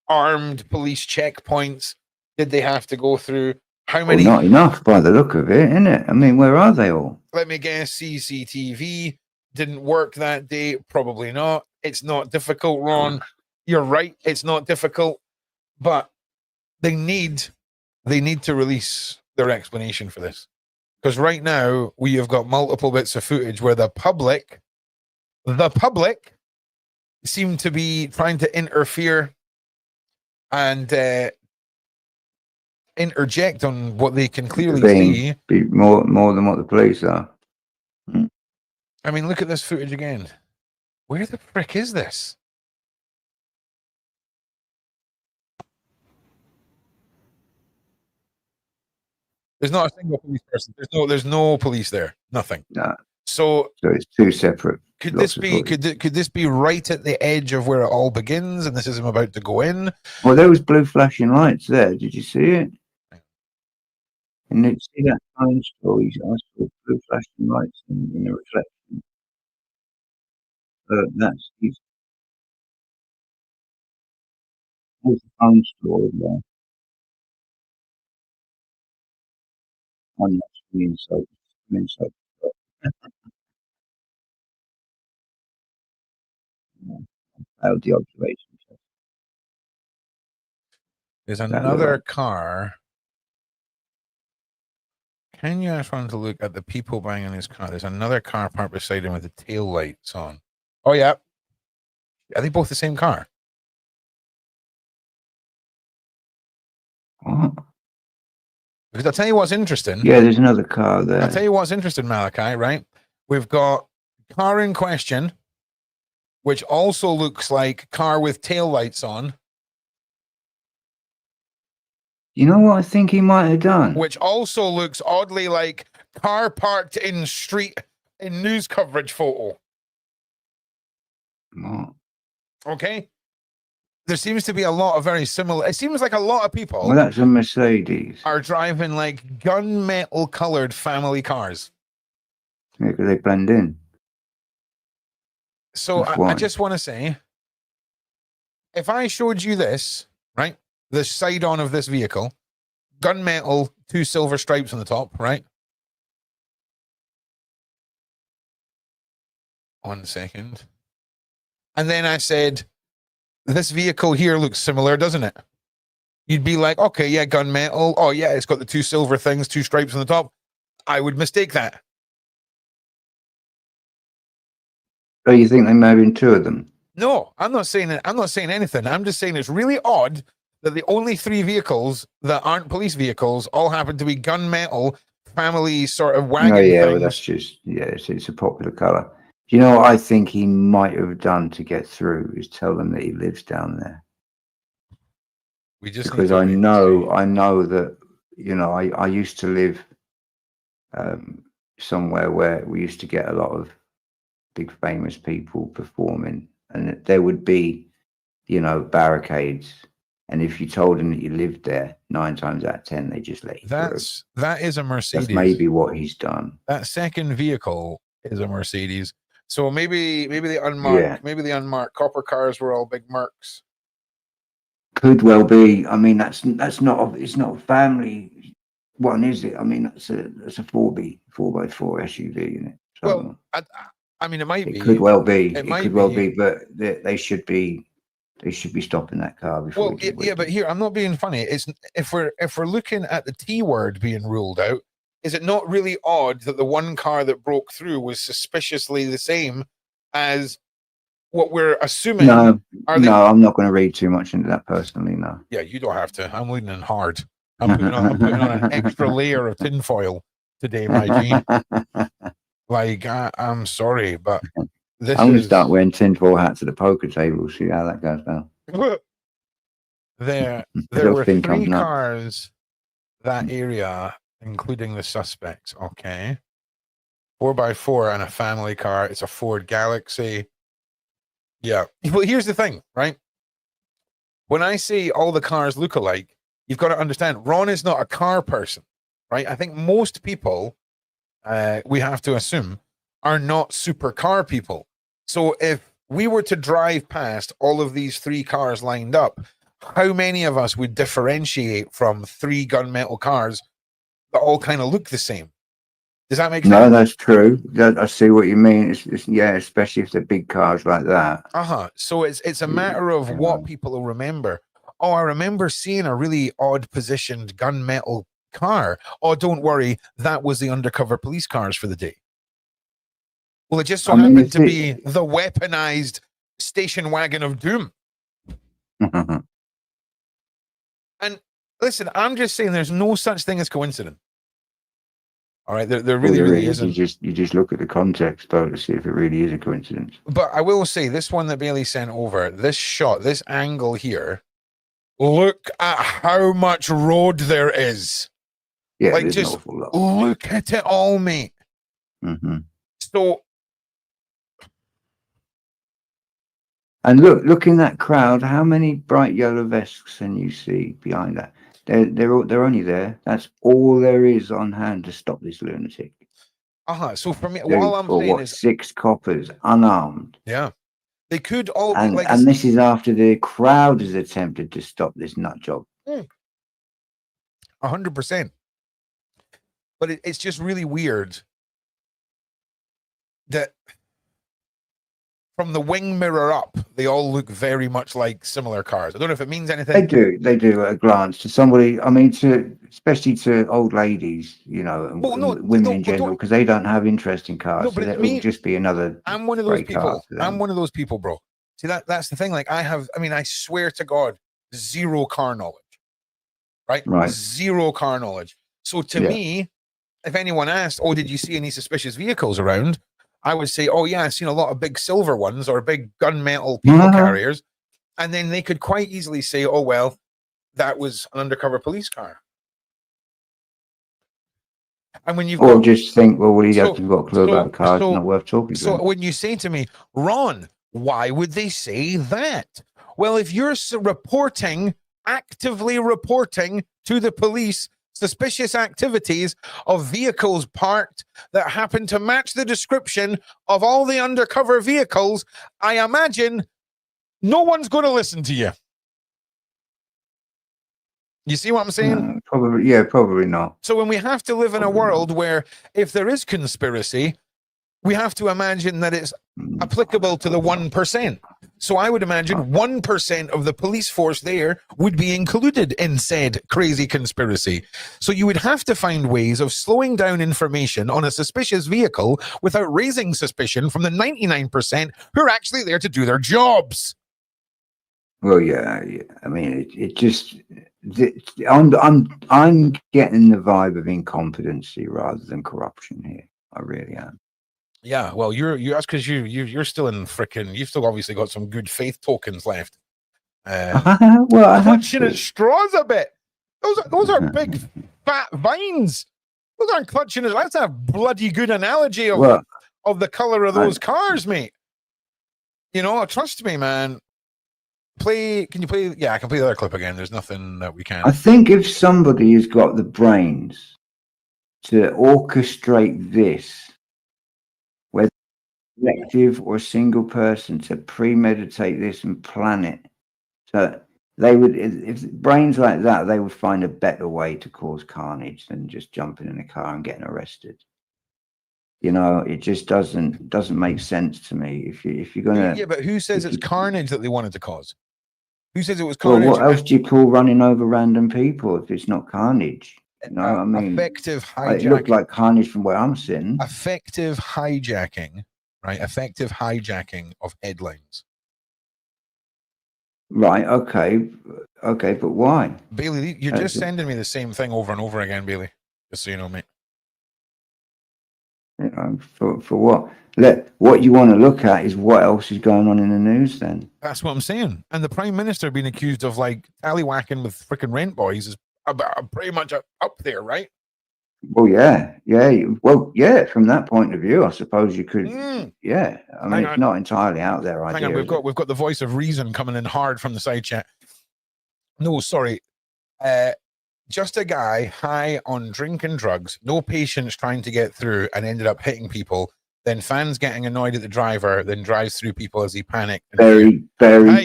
armed police checkpoints did they have to go through? How many? Well, not enough by the look of it, isn't it? I mean, where are they all? Let me guess. CCTV didn't work that day. Probably not. It's not difficult, Ron. You're right. It's not difficult, but they need to release their explanation for this, because right now we have got multiple bits of footage where the public seem to be trying to interfere and interject on what they can clearly see. Be more than what the police are. I mean, look at this footage again. Where the frick is this? There's not a single police person. There's no police there. Nothing. No. So it's two separate. could this be could this be right at the edge of where it all begins, and this is him about to go in? Well, there was blue flashing lights there. Did you see it? And did you see that phone store? I saw blue flashing lights in the reflection. That's there's the phone store there. I'm not inside. Out the observation. There's another car. Can you ask one to look at the people banging his car? There's another car parked beside him with the tail lights on. Oh yeah. Are they both the same car? What? Because I'll tell you what's interesting. Yeah, there's another car there. I'll tell you what's interesting, Malachi, right? We've got car in question, which also looks like car with tail lights on. You know what I think he might have done? Which also looks oddly like car parked in street in news coverage photo. What? Okay. There seems to be a lot of very similar. It seems like a lot of people Well, that's a Mercedes. are driving like gunmetal colored family cars. Yeah, 'cause they blend in. So That's I why. just want to say, if I showed you this, right, the side on of this vehicle, gunmetal, 2 silver stripes on the top, right? 1 second. And then I said, this vehicle here looks similar, doesn't it? You'd be like, okay, yeah, gunmetal. Oh, yeah, it's got the 2 silver things, 2 stripes on the top. I would mistake that. So you think there may have been 2 of them? No, I'm not saying it. I'm not saying anything. I'm just saying it's really odd that the only 3 vehicles that aren't police vehicles all happen to be gunmetal family sort of wagon Oh yeah, things. well that's just it's a popular colour. Do you know what I think he might have done to get through is tell them that he lives down there? We just Because need to I wait and know that, you know, I used to live somewhere where we used to get a lot of big famous people performing, and there would be, you know, barricades, and if you told them that you lived there, 9 times out of 10 they just let you through. That is a Mercedes. That's maybe what he's done. That second vehicle is a Mercedes. So maybe the unmarked, maybe the unmarked copper cars were all big Mercs. Could well be. I mean, it's not a family one, is it? I mean, that's a 4x4 SUV, isn't it? So, well, I mean, it might be. It could well be. It could well be, but they should be stopping that car before. Well, yeah, but here I'm not being funny. It's if we're looking at the T word being ruled out, is it not really odd that the one car that broke through was suspiciously the same as what we're assuming? No, I'm not going to read too much into that personally. No. Yeah, you don't have to. I'm leaning in hard. I'm putting on an extra layer of tinfoil today, my G. Like, I'm sorry, but this I'm going to start wearing tinfoil hats at the poker table. See how that goes down. There were 3 cars that area, including the suspects. Okay, 4x4 and a family car. It's a Ford Galaxy. Yeah. Well, here's the thing, right? When I say all the cars look alike, you've got to understand Ron is not a car person, right? I think most people, we have to assume, are not super car people. So if we were to drive past all of these 3 cars lined up, how many of us would differentiate from 3 gunmetal cars that all kind of look the same? Does that make sense? No, that's true. I see what you mean. It's yeah, especially if they're big cars like that. So it's a matter of what people will remember. Oh, I remember seeing a really odd positioned gunmetal car. Oh, don't worry, that was the undercover police cars for the day. Well, it just so happened to be the weaponized station wagon of doom. And listen, I'm just saying there's no such thing as coincidence. All right, there really isn't. You just look at the context though to see if it really is a coincidence. But I will say this one that Bailey sent over, this shot, this angle here, look at how much road there is. Yeah, like just look at it all, mate. So, and look in that crowd. How many bright yellow vests can you see behind that? They're only there. That's all there is on hand to stop this lunatic. So for me, all I'm saying is 6 coppers unarmed. Yeah, they could all be like. And this is after the crowd has attempted to stop this nut job. 100%. But it's just really weird that from the wing mirror up, they all look very much like similar cars. I don't know if it means anything. They do at a glance. To somebody, I mean, especially to old ladies, you know, and women in general, because they don't have interest in cars. So it will just be another. I'm one of those people. I'm one of those people, bro. See, that's the thing. Like I swear to God, 0 car knowledge. Right? 0 car knowledge. So to me, if anyone asked, oh, did you see any suspicious vehicles around? I would say, oh, yeah, I've seen a lot of big silver ones or big gunmetal people carriers. And then they could quite easily say, oh, well, that was an undercover police car. And when you've Or got, just think, well, he So- hasn't got a clue about cars, it's not worth talking to so him. when you say to me, Ron, why would they say that? Well, if you're actively reporting to the police suspicious activities of vehicles parked that happen to match the description of all the undercover vehicles, I imagine no one's going to listen to you. You see what I'm saying? Probably not. So when we have to live in a world where if there is conspiracy, we have to imagine that it's applicable to the 1%. So I would imagine 1% of the police force there would be included in said crazy conspiracy. So you would have to find ways of slowing down information on a suspicious vehicle without raising suspicion from the 99% who are actually there to do their jobs. Well, yeah. I mean, it just, I'm getting the vibe of incompetency rather than corruption here. I really am. Yeah, well, that's because you're still in frickin'. You've still obviously got some good faith tokens left. Well, I have clutching at straws a bit. Those are big fat vines. Those aren't clutching at. That's a bloody good analogy of the color of those cars, mate. You know, trust me, man. Can you play? Yeah, I can play the other clip again. There's nothing that we can. I think if somebody has got the brains to orchestrate this, whether collective or a single person to premeditate this and plan it, so they would, if brains like that, they would find a better way to cause carnage than just jumping in a car and getting arrested. You know, it just doesn't make sense to me. If you're gonna, yeah, but who says it's carnage that they wanted to cause? Who says it was carnage? Well, what else do you call running over random people if it's not carnage? You know, I mean, effective hijacking. It looked like carnage from where I'm sitting. Effective hijacking, right? Effective hijacking of headlines. Right. Okay. But why? Bailey, you're just sending me the same thing over and over again, Bailey. Just so you know, mate. You know, for what? What you want to look at is what else is going on in the news then. That's what I'm saying. And the Prime Minister being accused of like tallywhacking with freaking rent boys is pretty much up there, right? Well, yeah. Well, yeah, from that point of view, I suppose you could. Yeah. I mean, it's not entirely out there. Hang on, we've got the voice of reason coming in hard from the side chat. No, sorry. Just a guy high on drink and drugs, no patience trying to get through and ended up hitting people. Then fans getting annoyed at the driver, then drives through people as he panicked. Very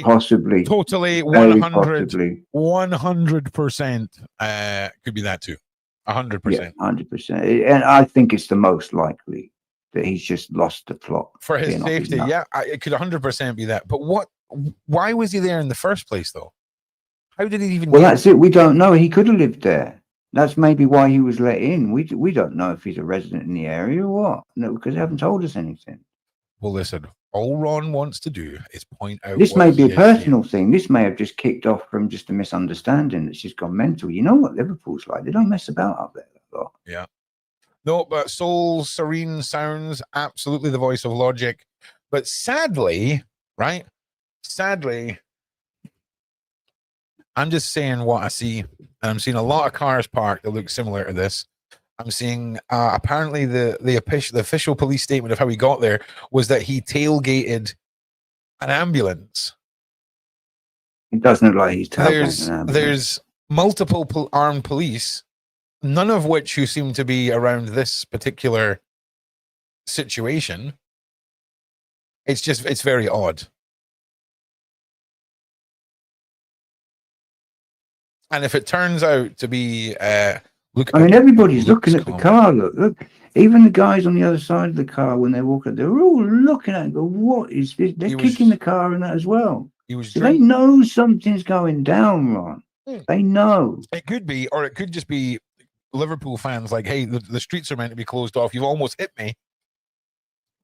possibly. Totally 100% could be that too. 100%. Yeah, 100%. And I think it's the most likely that he's just lost the plot. For his safety, yeah, it could 100% be that. But why was he there in the first place though? How did he even? Well, that's it. We don't know. He could have lived there. That's maybe why he was let in. We don't know if he's a resident in the area or what. No, because they haven't told us anything. Well, listen, all Ron wants to do is point out. This may be a personal thing. This may have just kicked off from just a misunderstanding that's just gone mental. You know what Liverpool's like? They don't mess about up there a lot. Yeah. No, but Soul Serene sounds absolutely the voice of logic. But sadly, right? Sadly, I'm just saying what I see, and I'm seeing a lot of cars parked that look similar to this. I'm seeing apparently the official police statement of how he got there was that he tailgated an ambulance. It doesn't look like he's tailgating an ambulance. There's multiple armed police, none of which who seem to be around this particular situation. It's very odd. And if it turns out to be, everybody's looking at the car. Look. Even the guys on the other side of the car, when they walk up, they're all looking at it. Go, what is this? They're kicking the car and that as well. They know something's going down, Ron. They know. It could be, or it could just be Liverpool fans like, hey, the streets are meant to be closed off. You've almost hit me.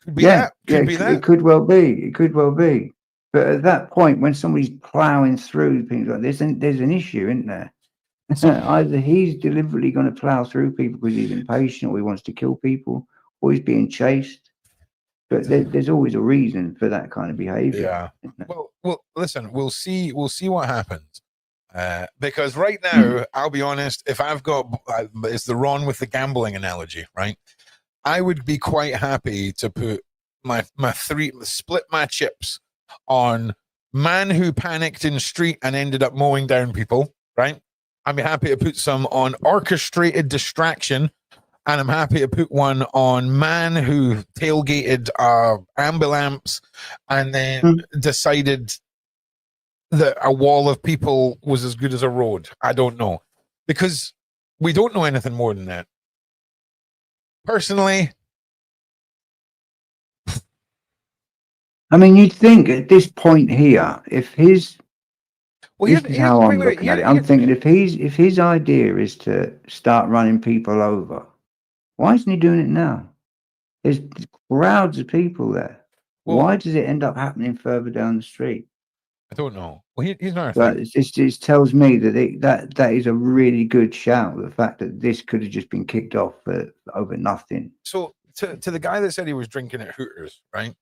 Could be that. It could well be. But at that point, when somebody's plowing through things like this, there's an issue, isn't there? Either he's deliberately going to plow through people because he's impatient, or he wants to kill people, or he's being chased. But there's always a reason for that kind of behavior. Yeah. Well, listen, we'll see what happens. Because right now, I'll be honest, if I've got, it's the Ron with the gambling analogy, right? I would be quite happy to put split my chips on man who panicked in street and ended up mowing down people, right? I'd be happy to put some on orchestrated distraction, and I'm happy to put one on man who tailgated ambulance and then decided that a wall of people was as good as a road. I don't know, because we don't know anything more than that. Personally, I mean, you'd think at this point here, if his, well, this is how I'm looking at it. I'm thinking if his idea is to start running people over, why isn't he doing it now? There's crowds of people there. Well, why does it end up happening further down the street? I don't know. Well, here's another But thing. it just tells me that that is a really good shout. The fact that this could have just been kicked off over nothing. So to the guy that said he was drinking at Hooters, right?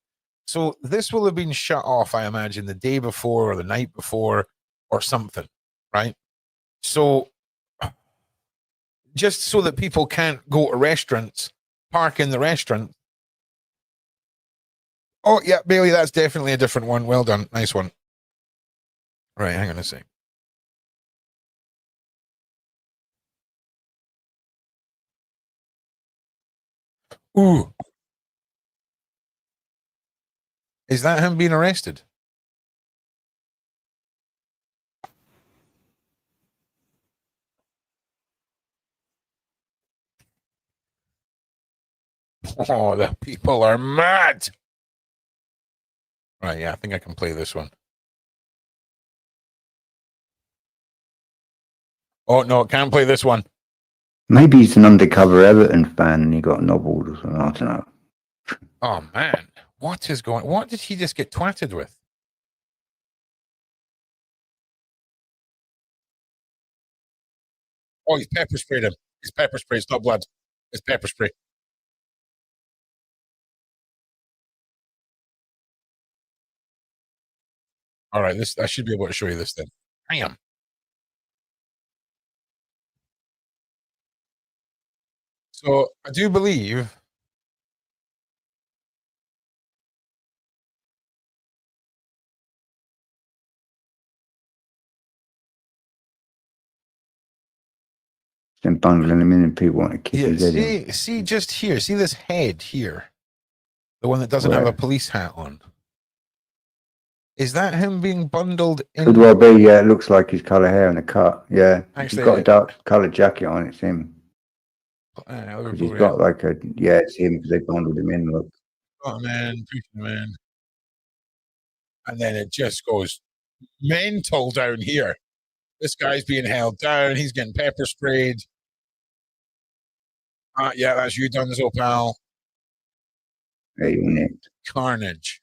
So this will have been shut off, I imagine, the day before or the night before or something, right? So just so that people can't go to restaurants, park in the restaurant. Oh, yeah, Bailey, that's definitely a different one. Well done. Nice one. Right, hang on a sec. Ooh. Is that him being arrested? Oh, the people are mad. Right, yeah, I think I can play this one. Oh, no, can't play this one. Maybe he's an undercover Everton fan and he got nobbled or something. I don't know. Oh, man. What is going on? What did he just get twatted with? Oh, he's pepper sprayed him. He's pepper sprayed. It's not blood. It's pepper spray. All right, I should be able to show you this then. Bam. So I do believe Then bundling him in and people want to kick his head in. see just here. See this head here? The one that doesn't have a police hat on. Is that him being bundled in? Could well be, yeah. It looks like his colour hair and the cut. Yeah. Actually, he's got a dark coloured jacket on, it's him. He's got like a, yeah, it's him because they bundled him in, look. Oh, man, man. And then it just goes mental down here. This guy's being held down. He's getting pepper sprayed. Yeah, that's you, Dunzo, pal. Yeah, you're nicked. Carnage.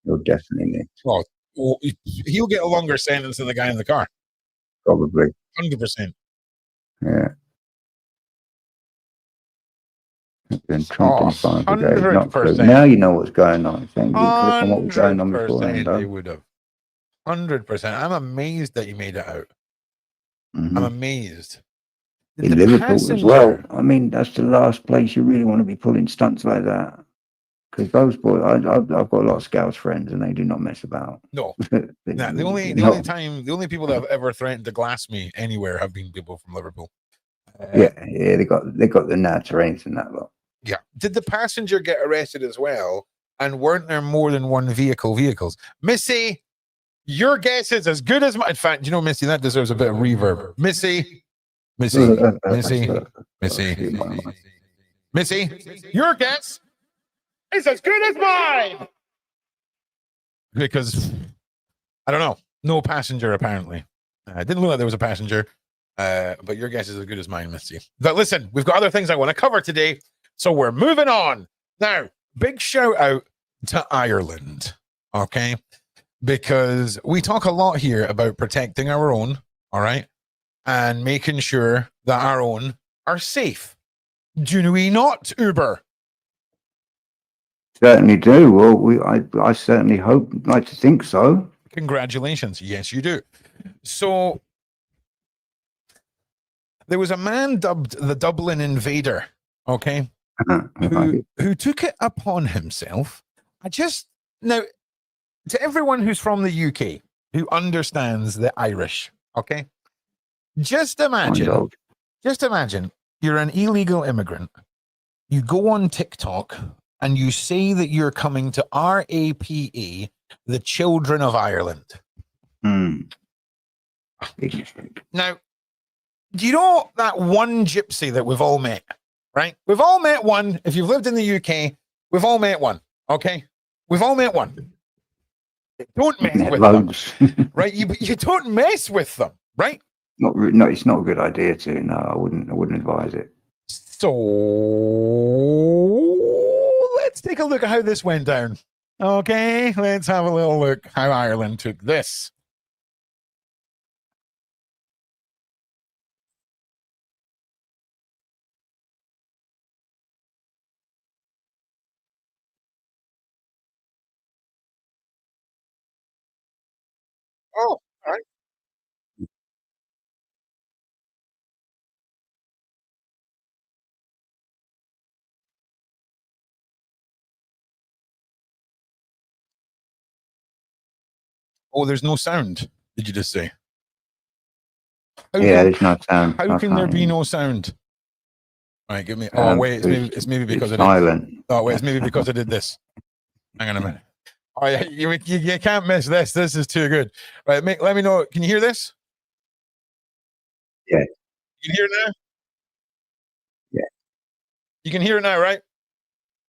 You're definitely nicked. Well, he'll get a longer sentence than the guy in the car. Probably. 100%. Yeah. Then Oh, 100%. Now you know what's going on. Click on what was going on beforehand. They would have. 100%. I'm amazed that you made it out. Mm-hmm. I'm amazed. In Liverpool as well. I mean, that's the last place you really want to be pulling stunts like that. Because those boys, I've got a lot of Scouts friends, and they do not mess about. No, the only people that have ever threatened to glass me anywhere have been people from Liverpool. Yeah, they got the Nazarene and that lot. Yeah. Did the passenger get arrested as well? And weren't there more than one vehicles? Missy, your guess is as good as mine. In fact, you know, Missy, that deserves a bit of reverb. Missy, your guess is as good as mine. Because I don't know, no passenger apparently. Didn't look like there was a passenger, but your guess is as good as mine, Missy. But listen, we've got other things I want to cover today, so we're moving on now. Big shout out to Ireland, okay? Because we talk a lot here about protecting our own, all right, and making sure that our own are safe. Do we not, Uber? Certainly do. Well, I certainly like to think so. Congratulations. Yes, you do. So there was a man dubbed the Dublin Invader, okay, Right. who took it upon himself. Now, to everyone who's from the UK who understands the Irish, okay, just imagine you're an illegal immigrant. You go on TikTok and you say that you're coming to RAPE, the Children of Ireland. Now, do you know that one gypsy that we've all met, right? We've all met one. If you've lived in the UK, we've all met one, okay? We've all met one. Don't mess with them, right? You don't mess with them, right? No, it's not a good idea to. No, I wouldn't advise it. So let's take a look at how this went down. Okay, let's have a little look how Ireland took this. Oh, all right. Oh, there's no sound. Did you just say? There's no sound. How can there be no sound? All right, give me. Oh wait, it's maybe because it's I did. silent. Oh wait, it's maybe because I did this. Hang on a minute. Oh yeah, you can't miss this. This is too good. Right, let me know. Can you hear this? Yeah. You can hear it now? Yeah. You can hear it now, right?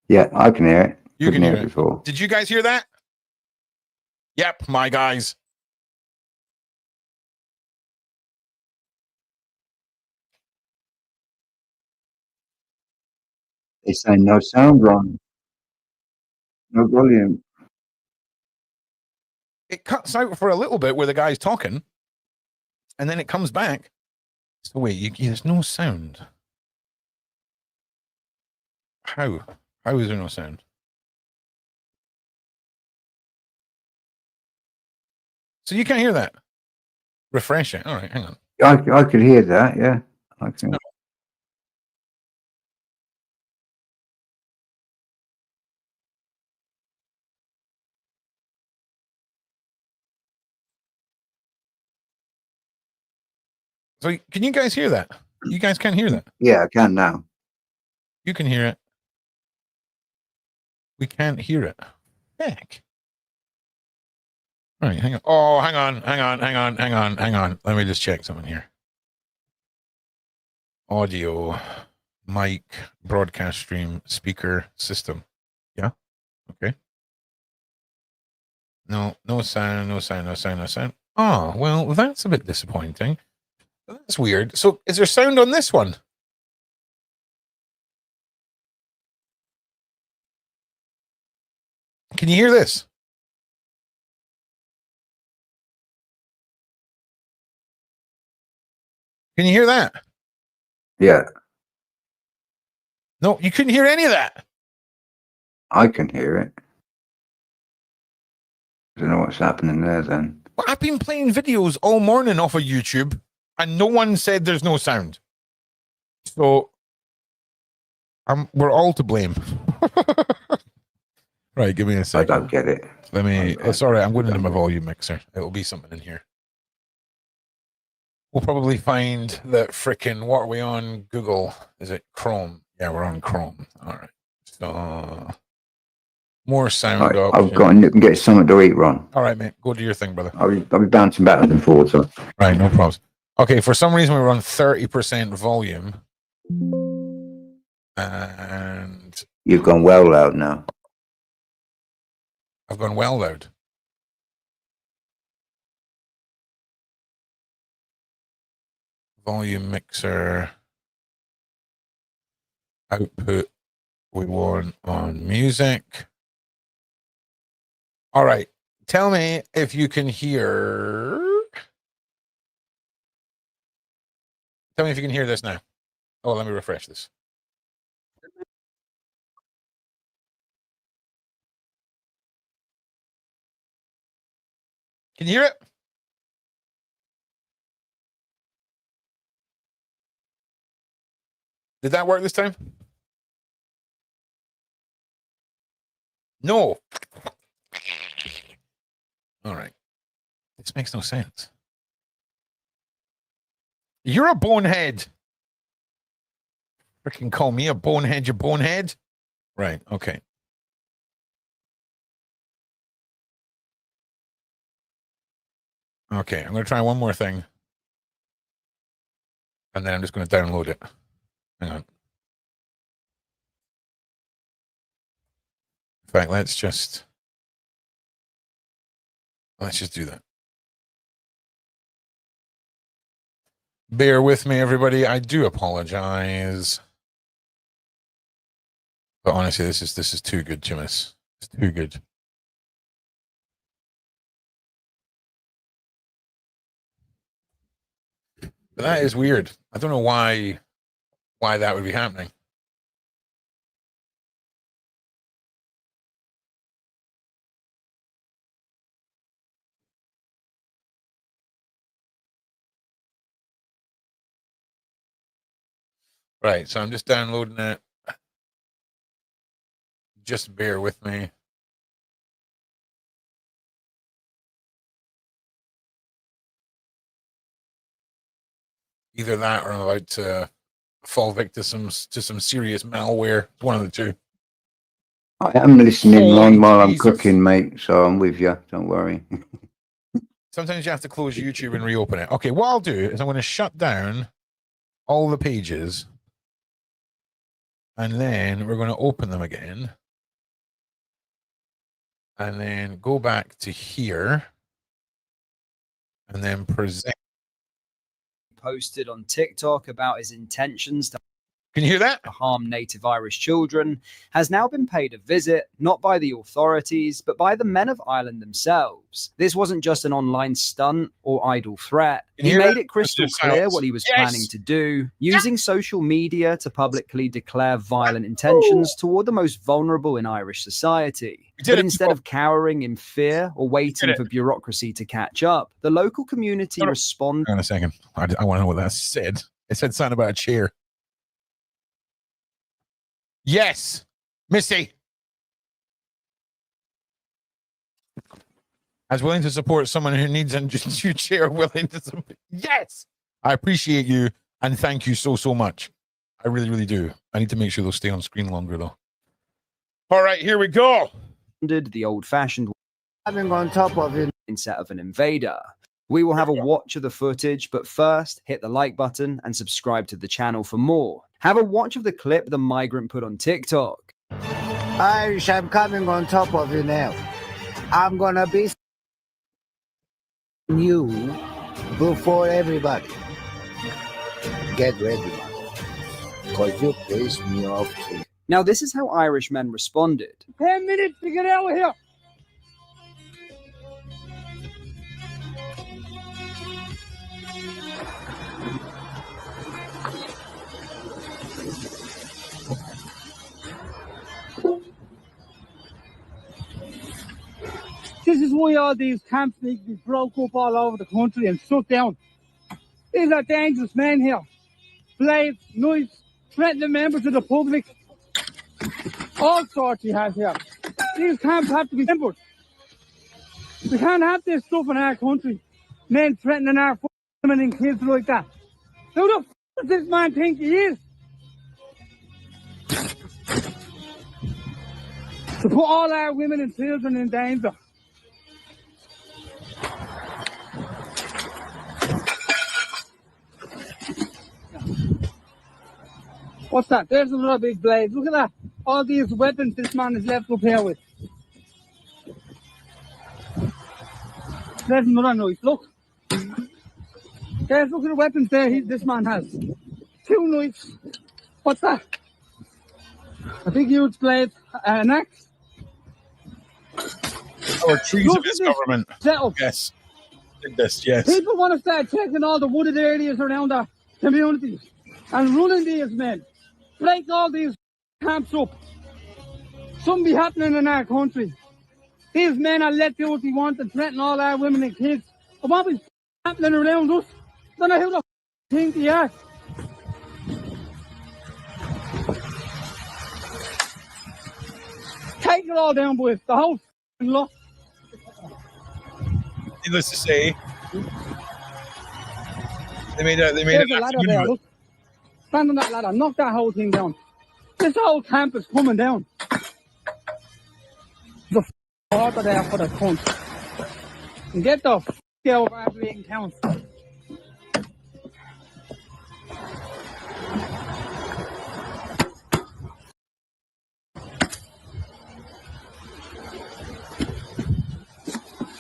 Yeah, I can hear it. You can hear it before. Did you guys hear that? Yep, my guys. They're saying no sound, Ron. No volume. It cuts out for a little bit where the guy's talking, and then it comes back. So wait, there's no sound. How? How is there no sound? So you can't hear that? Refresh it. All right, hang on. I could hear that, yeah. I can. So can you guys hear that? You guys can't hear that? Yeah, I can now. You can hear it. We can't hear it. Heck. All right, hang on. Oh, hang on. Let me just check something here. Audio, mic, broadcast stream, speaker, system. Yeah. Okay. No sound. Oh, well, that's a bit disappointing. That's weird. So is there sound on this one? Can you hear this? Can you hear that? Yeah. No, you couldn't hear any of that. I can hear it. I don't know what's happening there then. Well, I've been playing videos all morning off of YouTube and no one said there's no sound. So we're all to blame. Right, give me a second. I don't get it. Let me. Sorry, I'm going into my volume mixer. It'll be something in here. We'll probably find that frickin' what are we on Google? Is it Chrome? Yeah, we're on Chrome. All right. So more sound. Right, I've got to get something to eat, Ron. All right, mate. Go do your thing, brother. I'll be bouncing backwards and forwards. So. Right, no problems. Okay, for some reason we were on 30% volume. And you've gone well loud now. I've gone well loud. Volume mixer. Output we want on music. All right. Tell me if you can hear. Tell me if you can hear this now. Oh, let me refresh this. Can you hear it? Did that work this time? No. All right. This makes no sense. You're a bonehead. Freaking call me a bonehead, you bonehead. Right, okay. Okay, I'm going to try one more thing. And then I'm just going to download it. Hang on. In fact, let's just do that. Bear with me, everybody. I do apologize. But honestly, this is too good to miss. It's too good. But that is weird. I don't know why that would be happening. Right, so I'm just downloading it. Just bear with me. Either that or I'm about to fall victim to some serious malware. One of the two. I am listening Holy on while I'm Jesus. cooking, mate, so I'm with you. Don't worry. Sometimes you have to close YouTube and reopen it. Okay, what I'll do is I'm going to shut down all the pages. And then we're going to open them again. And then go back to here. And then present. Posted on TikTok about his intentions to Can you hear that? harm native Irish children has now been paid a visit, not by the authorities, but by the men of Ireland themselves. This wasn't just an online stunt or idle threat. Can you He hear made that? it crystal Just clear silence. what he was Yes! planning to do, using social media to publicly declare violent intentions toward the most vulnerable in Irish society. We did But it, instead people. of cowering in fear or waiting it. for bureaucracy to catch up, the local community No, no. responded. Hang on a second. I want to know what that said. It said something about a chair. Yes, Missy. As willing to support someone who needs a new chair, willing to support. Yes, I appreciate you and thank you so much. I really, really do. I need to make sure they'll stay on screen longer though. All right, here we go. The old-fashioned Having on top of it. mindset of an invader. We will have a watch of the footage, but first, hit the like button and subscribe to the channel for more. Have a watch of the clip the migrant put on TikTok. Irish, I'm coming on top of you now. I'm gonna be you before everybody. Get ready, man. Because you pissed me off too. Now, this is how Irish men responded. 10 minutes to get out of here. This is why all these camps need to be broke up all over the country and shut down. These are dangerous men here. Blades, knives, threatening members of the public. All sorts you have here. These camps have to be tempered. We can't have this stuff in our country. Men threatening our women and kids like that. Who the f does this man think he is? To put all our women and children in danger. What's that? There's another big blade. Look at that. All these weapons this man is left up here with. There's another knife. Look. There's, look at the weapons there this man has. 2 knives. What's that? A big huge blade. An axe. Or trees Look of this at this government. setup. Yes. Did this, yes. People want to start checking all the wooded areas around our communities and running these men. Break all these camps up. Something be happening in our country. These men are let do what they want and threaten all our women and kids. But what is happening around us? I don't know who the think they are. take it all down, boys. The whole lot. Needless to say, they made There's an a ladder afternoon there, of it. look. Stand on that ladder, knock that whole thing down. This whole camp is coming down. The water there for the cunt. And get the out of our bleeding town.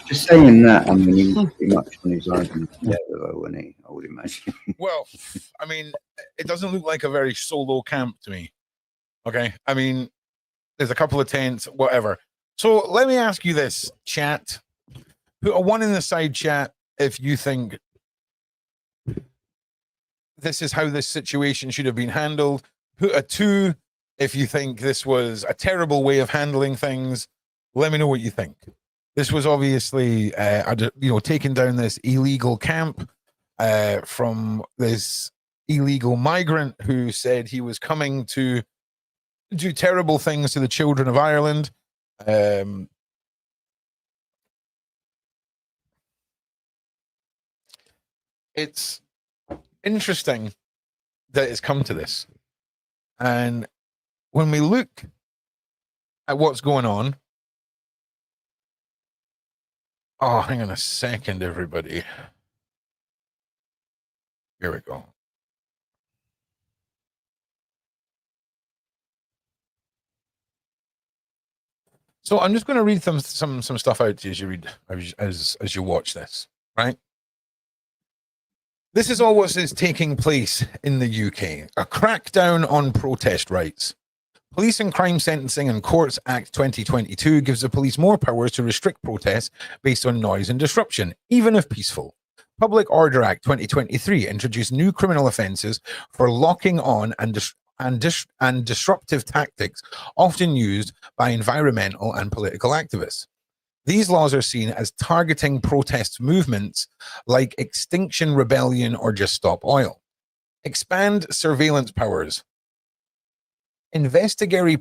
Just saying that, I mean, he was pretty much on his own together, though, wasn't he? I would imagine. Well, I mean, it doesn't look like a very solo camp to me. Okay. I mean, there's a couple of tents, whatever. So let me ask you this, chat. Put a 1 in the side chat if you think this is how this situation should have been handled. Put a 2 if you think this was a terrible way of handling things. Let me know what you think. This was obviously, taking down this illegal camp from this illegal migrant who said he was coming to do terrible things to the children of Ireland. It's interesting that it's come to this. And when we look at what's going on, oh, hang on a second, everybody. Here we go. So I'm just going to read some stuff out to you as you read as you watch this, right? This is all what is taking place in the UK. A crackdown on protest rights. Police and Crime Sentencing and Courts Act 2022 gives the police more powers to restrict protests based on noise and disruption, even if peaceful. Public Order Act 2023 introduced new criminal offences for locking on and disruptive tactics often used by environmental and political activists. These laws are seen as targeting protest movements like Extinction Rebellion or Just Stop Oil. Expand surveillance powers. Investigatory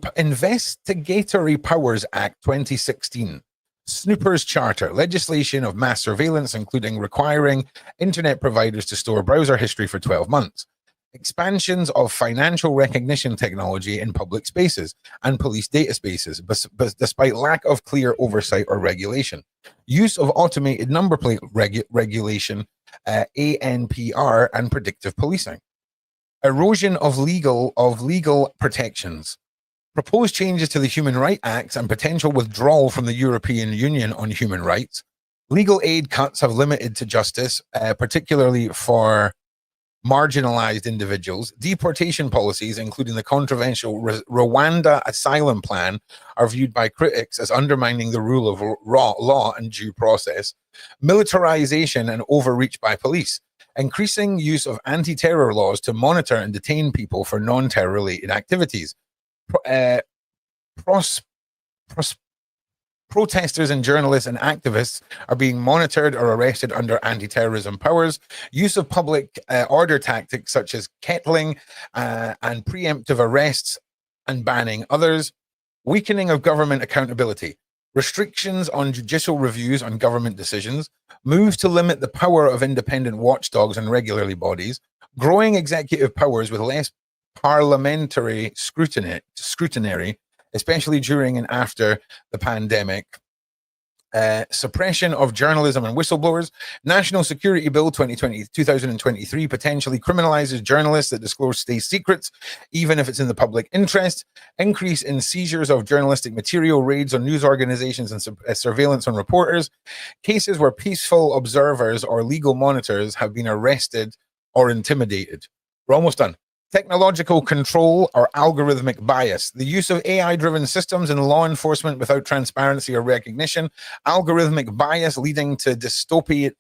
Powers Act 2016. Snoopers Charter, legislation of mass surveillance, including requiring internet providers to store browser history for 12 months. Expansions of financial recognition technology in public spaces and police data spaces, but despite lack of clear oversight or regulation. Use of automated number plate regulation, ANPR, and predictive policing. Erosion of legal protections. Proposed changes to the Human Rights Act and potential withdrawal from the European Union on human rights. Legal aid cuts have limited to justice, particularly for marginalized individuals. Deportation policies, including the controversial Rwanda asylum plan, are viewed by critics as undermining the rule of law and due process. Militarization and overreach by police. Increasing use of anti-terror laws to monitor and detain people for non-terror related activities. Protesters and journalists and activists are being monitored or arrested under anti-terrorism powers. Use of public order tactics such as kettling and preemptive arrests and banning others. Weakening of government accountability. Restrictions on judicial reviews on government decisions. Moves to limit the power of independent watchdogs and regulatory bodies. Growing executive powers with less parliamentary scrutiny, especially during and after the pandemic. Suppression of journalism and whistleblowers. National Security Bill 2023 potentially criminalizes journalists that disclose state secrets, even if it's in the public interest. Increase in seizures of journalistic material, raids on news organizations, and surveillance on reporters. Cases where peaceful observers or legal monitors have been arrested or intimidated. We're almost done. Technological control or algorithmic bias. The use of AI-driven systems in law enforcement without transparency or recognition. Algorithmic bias leading to disproportionate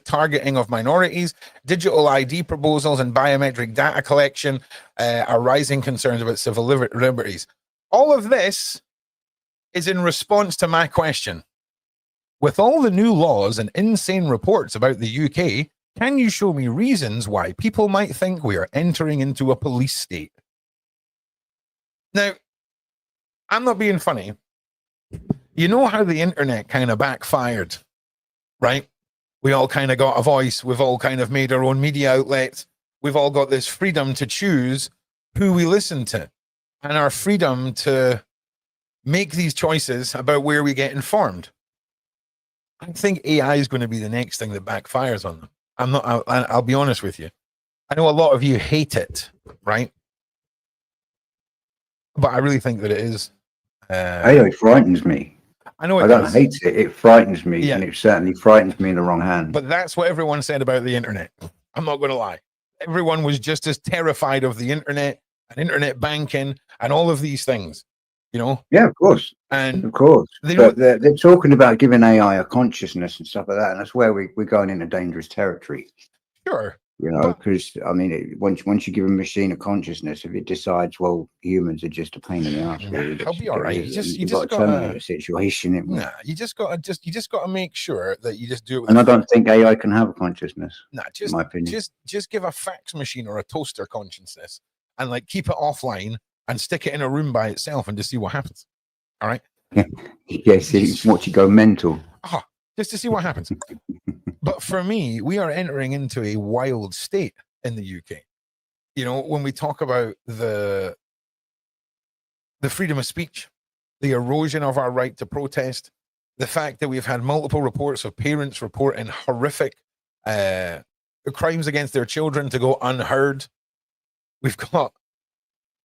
targeting of minorities. Digital ID proposals and biometric data collection are rising concerns about civil liberties. All of this is in response to my question. With all the new laws and insane reports about the UK, can you show me reasons why people might think we are entering into a police state? Now, I'm not being funny. You know how the internet kind of backfired, right? We all kind of got a voice. We've all kind of made our own media outlets. We've all got this freedom to choose who we listen to and our freedom to make these choices about where we get informed. I think AI is going to be the next thing that backfires on them. I'll be honest with you. I know a lot of you hate it, right? But I really think that it is. AI frightens me. I know I don't hate it. It frightens me, and it certainly frightens me in the wrong hand. But that's what everyone said about the internet. I'm not going to lie. Everyone was just as terrified of the internet and internet banking and all of these things, you know? Yeah, of course. And of course. But they're talking about giving AI a consciousness and stuff like that. And that's where we're going into dangerous territory. Sure. You know, because I mean, once you give a machine a consciousness, if it decides, well, humans are just a pain in the ass, really, I'll be all right. You just got to terminate a situation. Nah, you just got to make sure that you just do it. With and I don't think AI can have a consciousness. Nah, in my opinion. Just give a fax machine or a toaster consciousness, and like keep it offline and stick it in a room by itself, and just see what happens. All right. Yes, it's what you go mental. Just to see what happens. But for me, we are entering into a wild state in the UK. You know, when we talk about the freedom of speech, the erosion of our right to protest, the fact that we've had multiple reports of parents reporting horrific crimes against their children to go unheard. We've got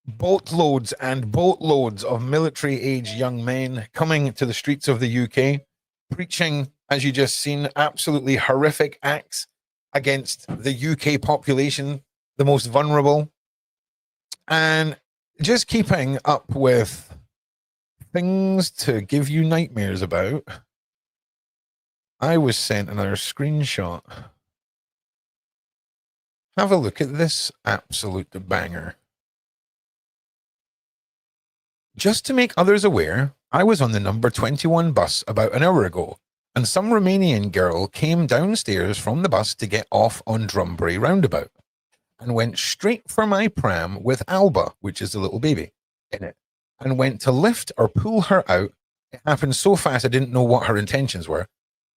boatloads and boatloads of military-age young men coming to the streets of the UK, preaching, as you just seen, absolutely horrific acts against the UK population, the most vulnerable, and just keeping up with things to give you nightmares about. I was sent another screenshot. Have a look at this absolute banger. Just to make others aware, I was on the number 21 bus about an hour ago, and some Romanian girl came downstairs from the bus to get off on Drumbury roundabout and went straight for my pram with Alba, which is the little baby, in it, and went to lift or pull her out. It happened so fast I didn't know what her intentions were.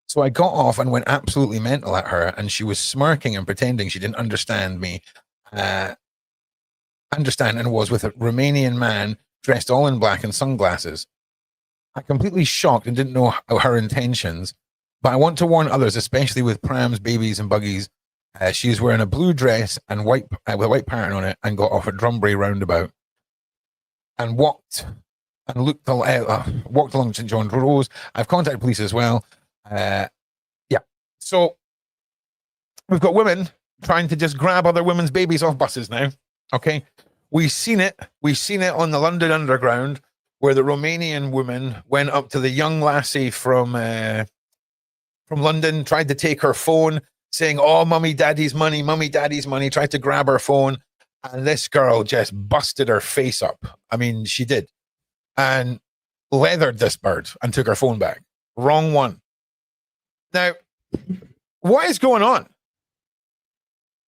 So I got off and went absolutely mental at her, and she was smirking and pretending she didn't understand me, and was with a Romanian man dressed all in black and sunglasses. I completely shocked and didn't know her intentions, but I want to warn others, especially with prams, babies, and buggies. She was wearing a blue dress and white with a white pattern on it, and got off at Drumbury roundabout, and walked along St John's Road. I've contacted police as well. So we've got women trying to just grab other women's babies off buses now. Okay, we've seen it on the London Underground, where the Romanian woman went up to the young lassie from London, tried to take her phone, saying, "Oh, mummy, daddy's money, tried to grab her phone, and this girl just busted her face up. I mean, she did, and leathered this bird and took her phone back. Wrong one. Now, what is going on?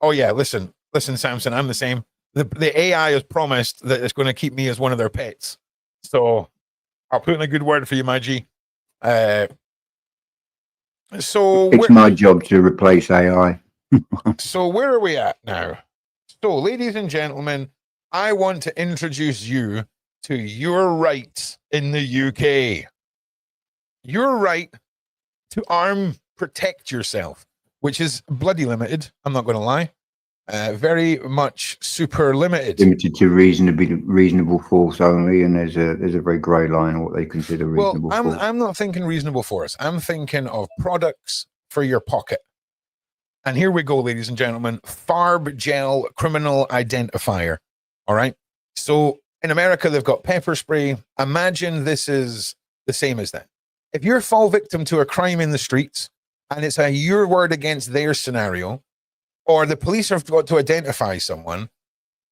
Oh yeah, listen, Samson, I'm the same. The AI has promised that it's going to keep me as one of their pets. So I'll put in a good word for you, my G. So it's my job to replace AI. So where are we at now? So, ladies and gentlemen, I want to introduce you to your rights in the UK. Your right to protect yourself, which is bloody limited. I'm not going to lie. Very much super limited. Limited to reasonable force only, and there's a very grey line on what they consider reasonable force. I'm not thinking reasonable force. I'm thinking of products for your pocket. And here we go, ladies and gentlemen. Farb gel criminal identifier. All right. So in America, they've got pepper spray. Imagine this is the same as that. If you're fall victim to a crime in the streets and it's a your word against their scenario, or the police have got to identify someone,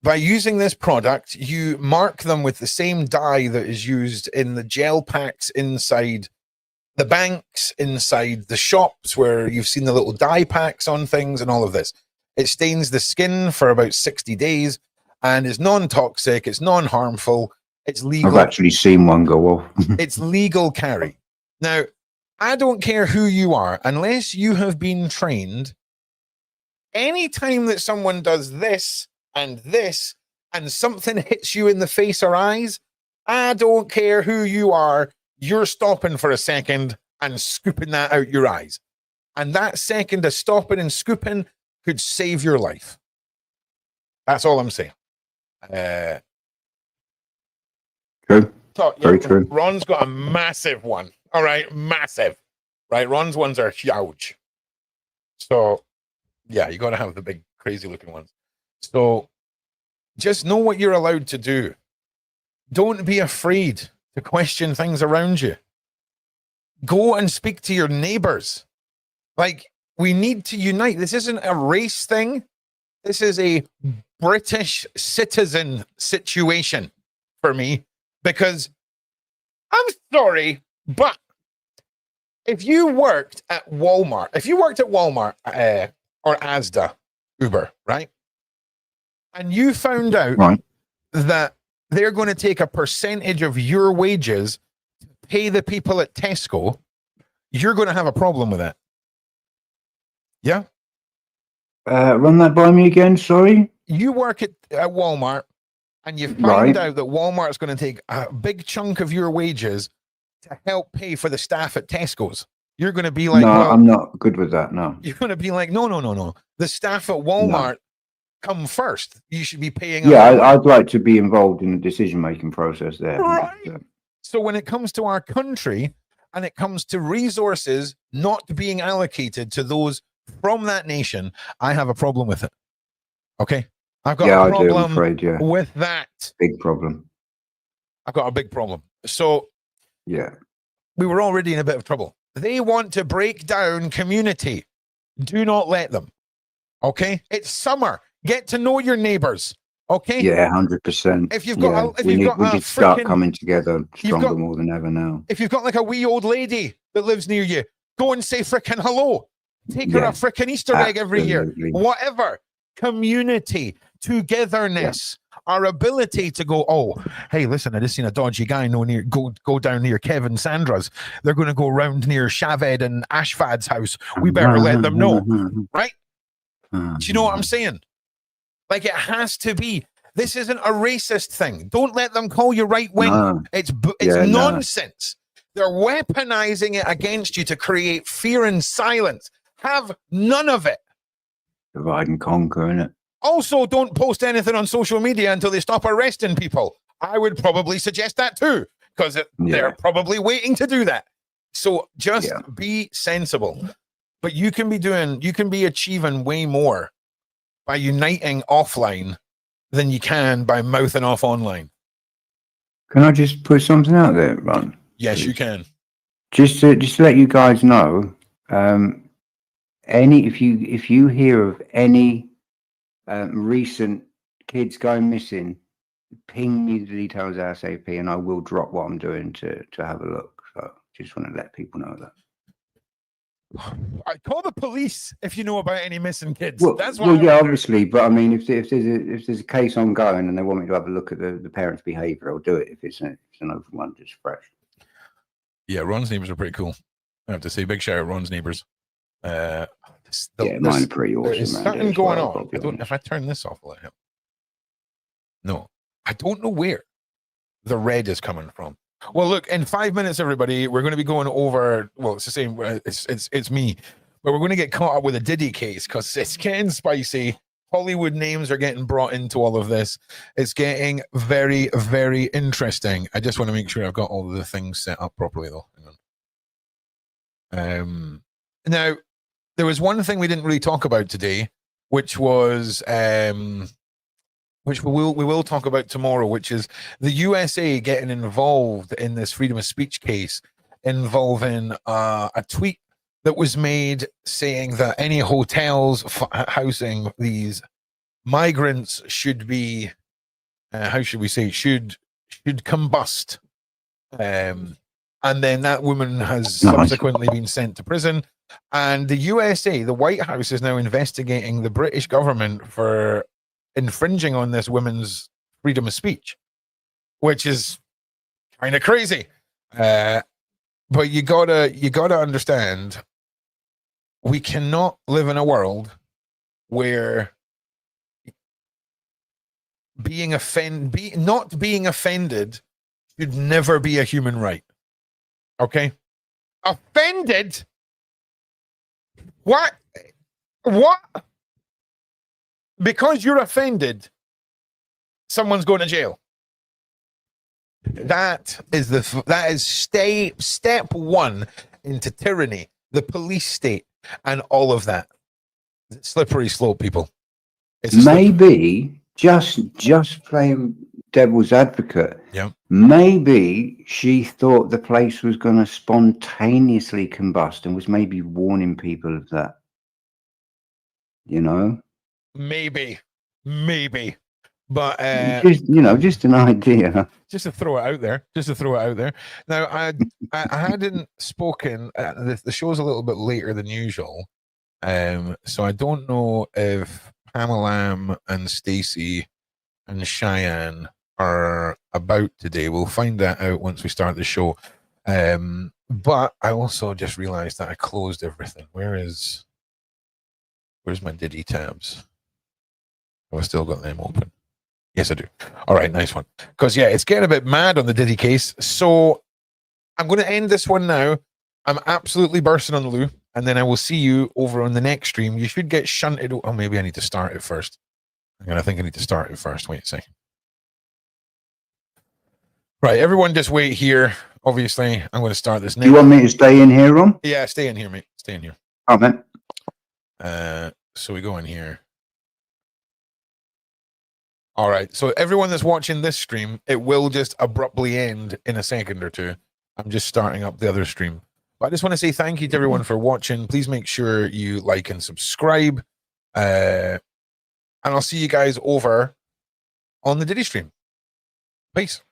by using this product, you mark them with the same dye that is used in the gel packs inside the banks, inside the shops where you've seen the little dye packs on things and all of this. It stains the skin for about 60 days and is non-toxic, it's non-harmful, It's I've legal. actually seen one go off. It's legal carry. Now, I don't care who you are, unless you have been trained. Anytime that someone does this and something hits you in the face or eyes, I don't care who you are, you're stopping for a second and scooping that out your eyes. And that second of stopping and scooping could save your life. That's all I'm saying. True. So, Very true. Ron's got a massive one. All right, massive. Right, Ron's ones are huge. So, yeah, you got to have the big, crazy looking ones. So, just know what you're allowed to do. Don't be afraid to question things around you. Go and speak to your neighbors. Like, we need to unite. This isn't a race thing. This is a British citizen situation for me, because I'm sorry, but if you worked at Walmart, or Asda, Uber, right? And you found out that they're going to take a percentage of your wages to pay the people at Tesco, you're going to have a problem with that. Yeah? Run that by me again, sorry. You work at Walmart and you find out that Walmart's going to take a big chunk of your wages to help pay for the staff at Tesco's. You're going to be like, no, well, I'm not good with that, no. You're going to be like, no. The staff at Walmart come first. You should be paying. Yeah, I'd like to be involved in the decision-making process there. Right. So when it comes to our country and it comes to resources not being allocated to those from that nation, I have a problem with it. Okay? I've got a problem I'm afraid, with that. Big problem. I've got a big problem. So yeah, we were already in a bit of trouble. They want to break down community. Do not let them. Okay? It's summer. Get to know your neighbors. Okay? Yeah, 100%. If you've got, we need to start coming together stronger more than ever now. If you've got like a wee old lady that lives near you, go and say frickin' hello. Take her a frickin' Easter egg every year. Whatever. Community, togetherness, our ability to go, oh, hey, listen, I just seen a dodgy guy go down near Kevin Sandra's. They're going to go around near Shaved and Ashfad's house. We better let them know. Right? Do you know what I'm saying? Like, it has to be. This isn't a racist thing. Don't let them call you right wing. No. It's nonsense. They're weaponizing it against you to create fear and silence. Have none of it. Divide and conquer, innit? Also, don't post anything on social media until they stop arresting people. I would probably suggest that too, because they're probably waiting to do that. So just be sensible. But you can be achieving way more by uniting offline than you can by mouthing off online. Can I just put something out there, Ron? Yes, you can. Just to let you guys know, if you hear of any recent kids going missing, ping me the details ASAP, and I will drop what I'm doing to have a look. So just want to let people know that. I call the police if you know about any missing kids. Well, that's what obviously, but I mean, if there's a case ongoing and they want me to have a look at the parents' behaviour, I'll do it. If it's an open one, just fresh. Yeah, Ron's neighbours are pretty cool. I have to say, big shout out Ron's neighbours. Mine are pretty awesome. There's something going on. If I turn this off, will it help? No, I don't know where the red is coming from. Well, look, in 5 minutes, everybody, we're going to be going over. Well, it's the same. It's me, but we're going to get caught up with a Diddy case because it's getting spicy. Hollywood names are getting brought into all of this. It's getting very, very interesting. I just want to make sure I've got all of the things set up properly, though. Hang on. Now, there was one thing we didn't really talk about today, which was which we will talk about tomorrow, which is the USA getting involved in this freedom of speech case involving a tweet that was made saying that any hotels housing these migrants should be, how should we say, should combust. And then that woman has subsequently been sent to prison. And the USA, the White House, is now investigating the British government for infringing on this women's freedom of speech. which is kind of crazy. But you gotta understand, we cannot live in a world where not being offended should never be a human right. Okay? Offended? What? Because you're offended, someone's going to jail. That is step one into tyranny, the police state, and all of that. Slippery slope, people. Maybe just playing devil's advocate. Yeah. Maybe she thought the place was going to spontaneously combust and was maybe warning people of that. You know. Maybe. But just an idea. Just to throw it out there. Now, I hadn't spoken. The show's a little bit later than usual, so I don't know if Pamela and Stacey and Cheyenne are about today. We'll find that out once we start the show. But I also just realized that I closed everything. Where's my Diddy tabs? Have I still got them open? Yes, I do. All right, nice one. Because, yeah, it's getting a bit mad on the Diddy case. So I'm going to end this one now. I'm absolutely bursting on the loo. And then I will see you over on the next stream. You should get shunted. Oh, maybe I need to start it first. I think I need to start it first. Wait a second. Right, everyone just wait here. Obviously, I'm going to start this now. Do you want me to stay in here, Ron? Yeah, stay in here, mate. Stay in here. Oh, man. So we go in here. All right. So everyone that's watching this stream, it will just abruptly end in a second or two. I'm just starting up the other stream. But I just want to say thank you to everyone for watching. Please make sure you like and subscribe. And I'll see you guys over on the Diddy stream. Peace.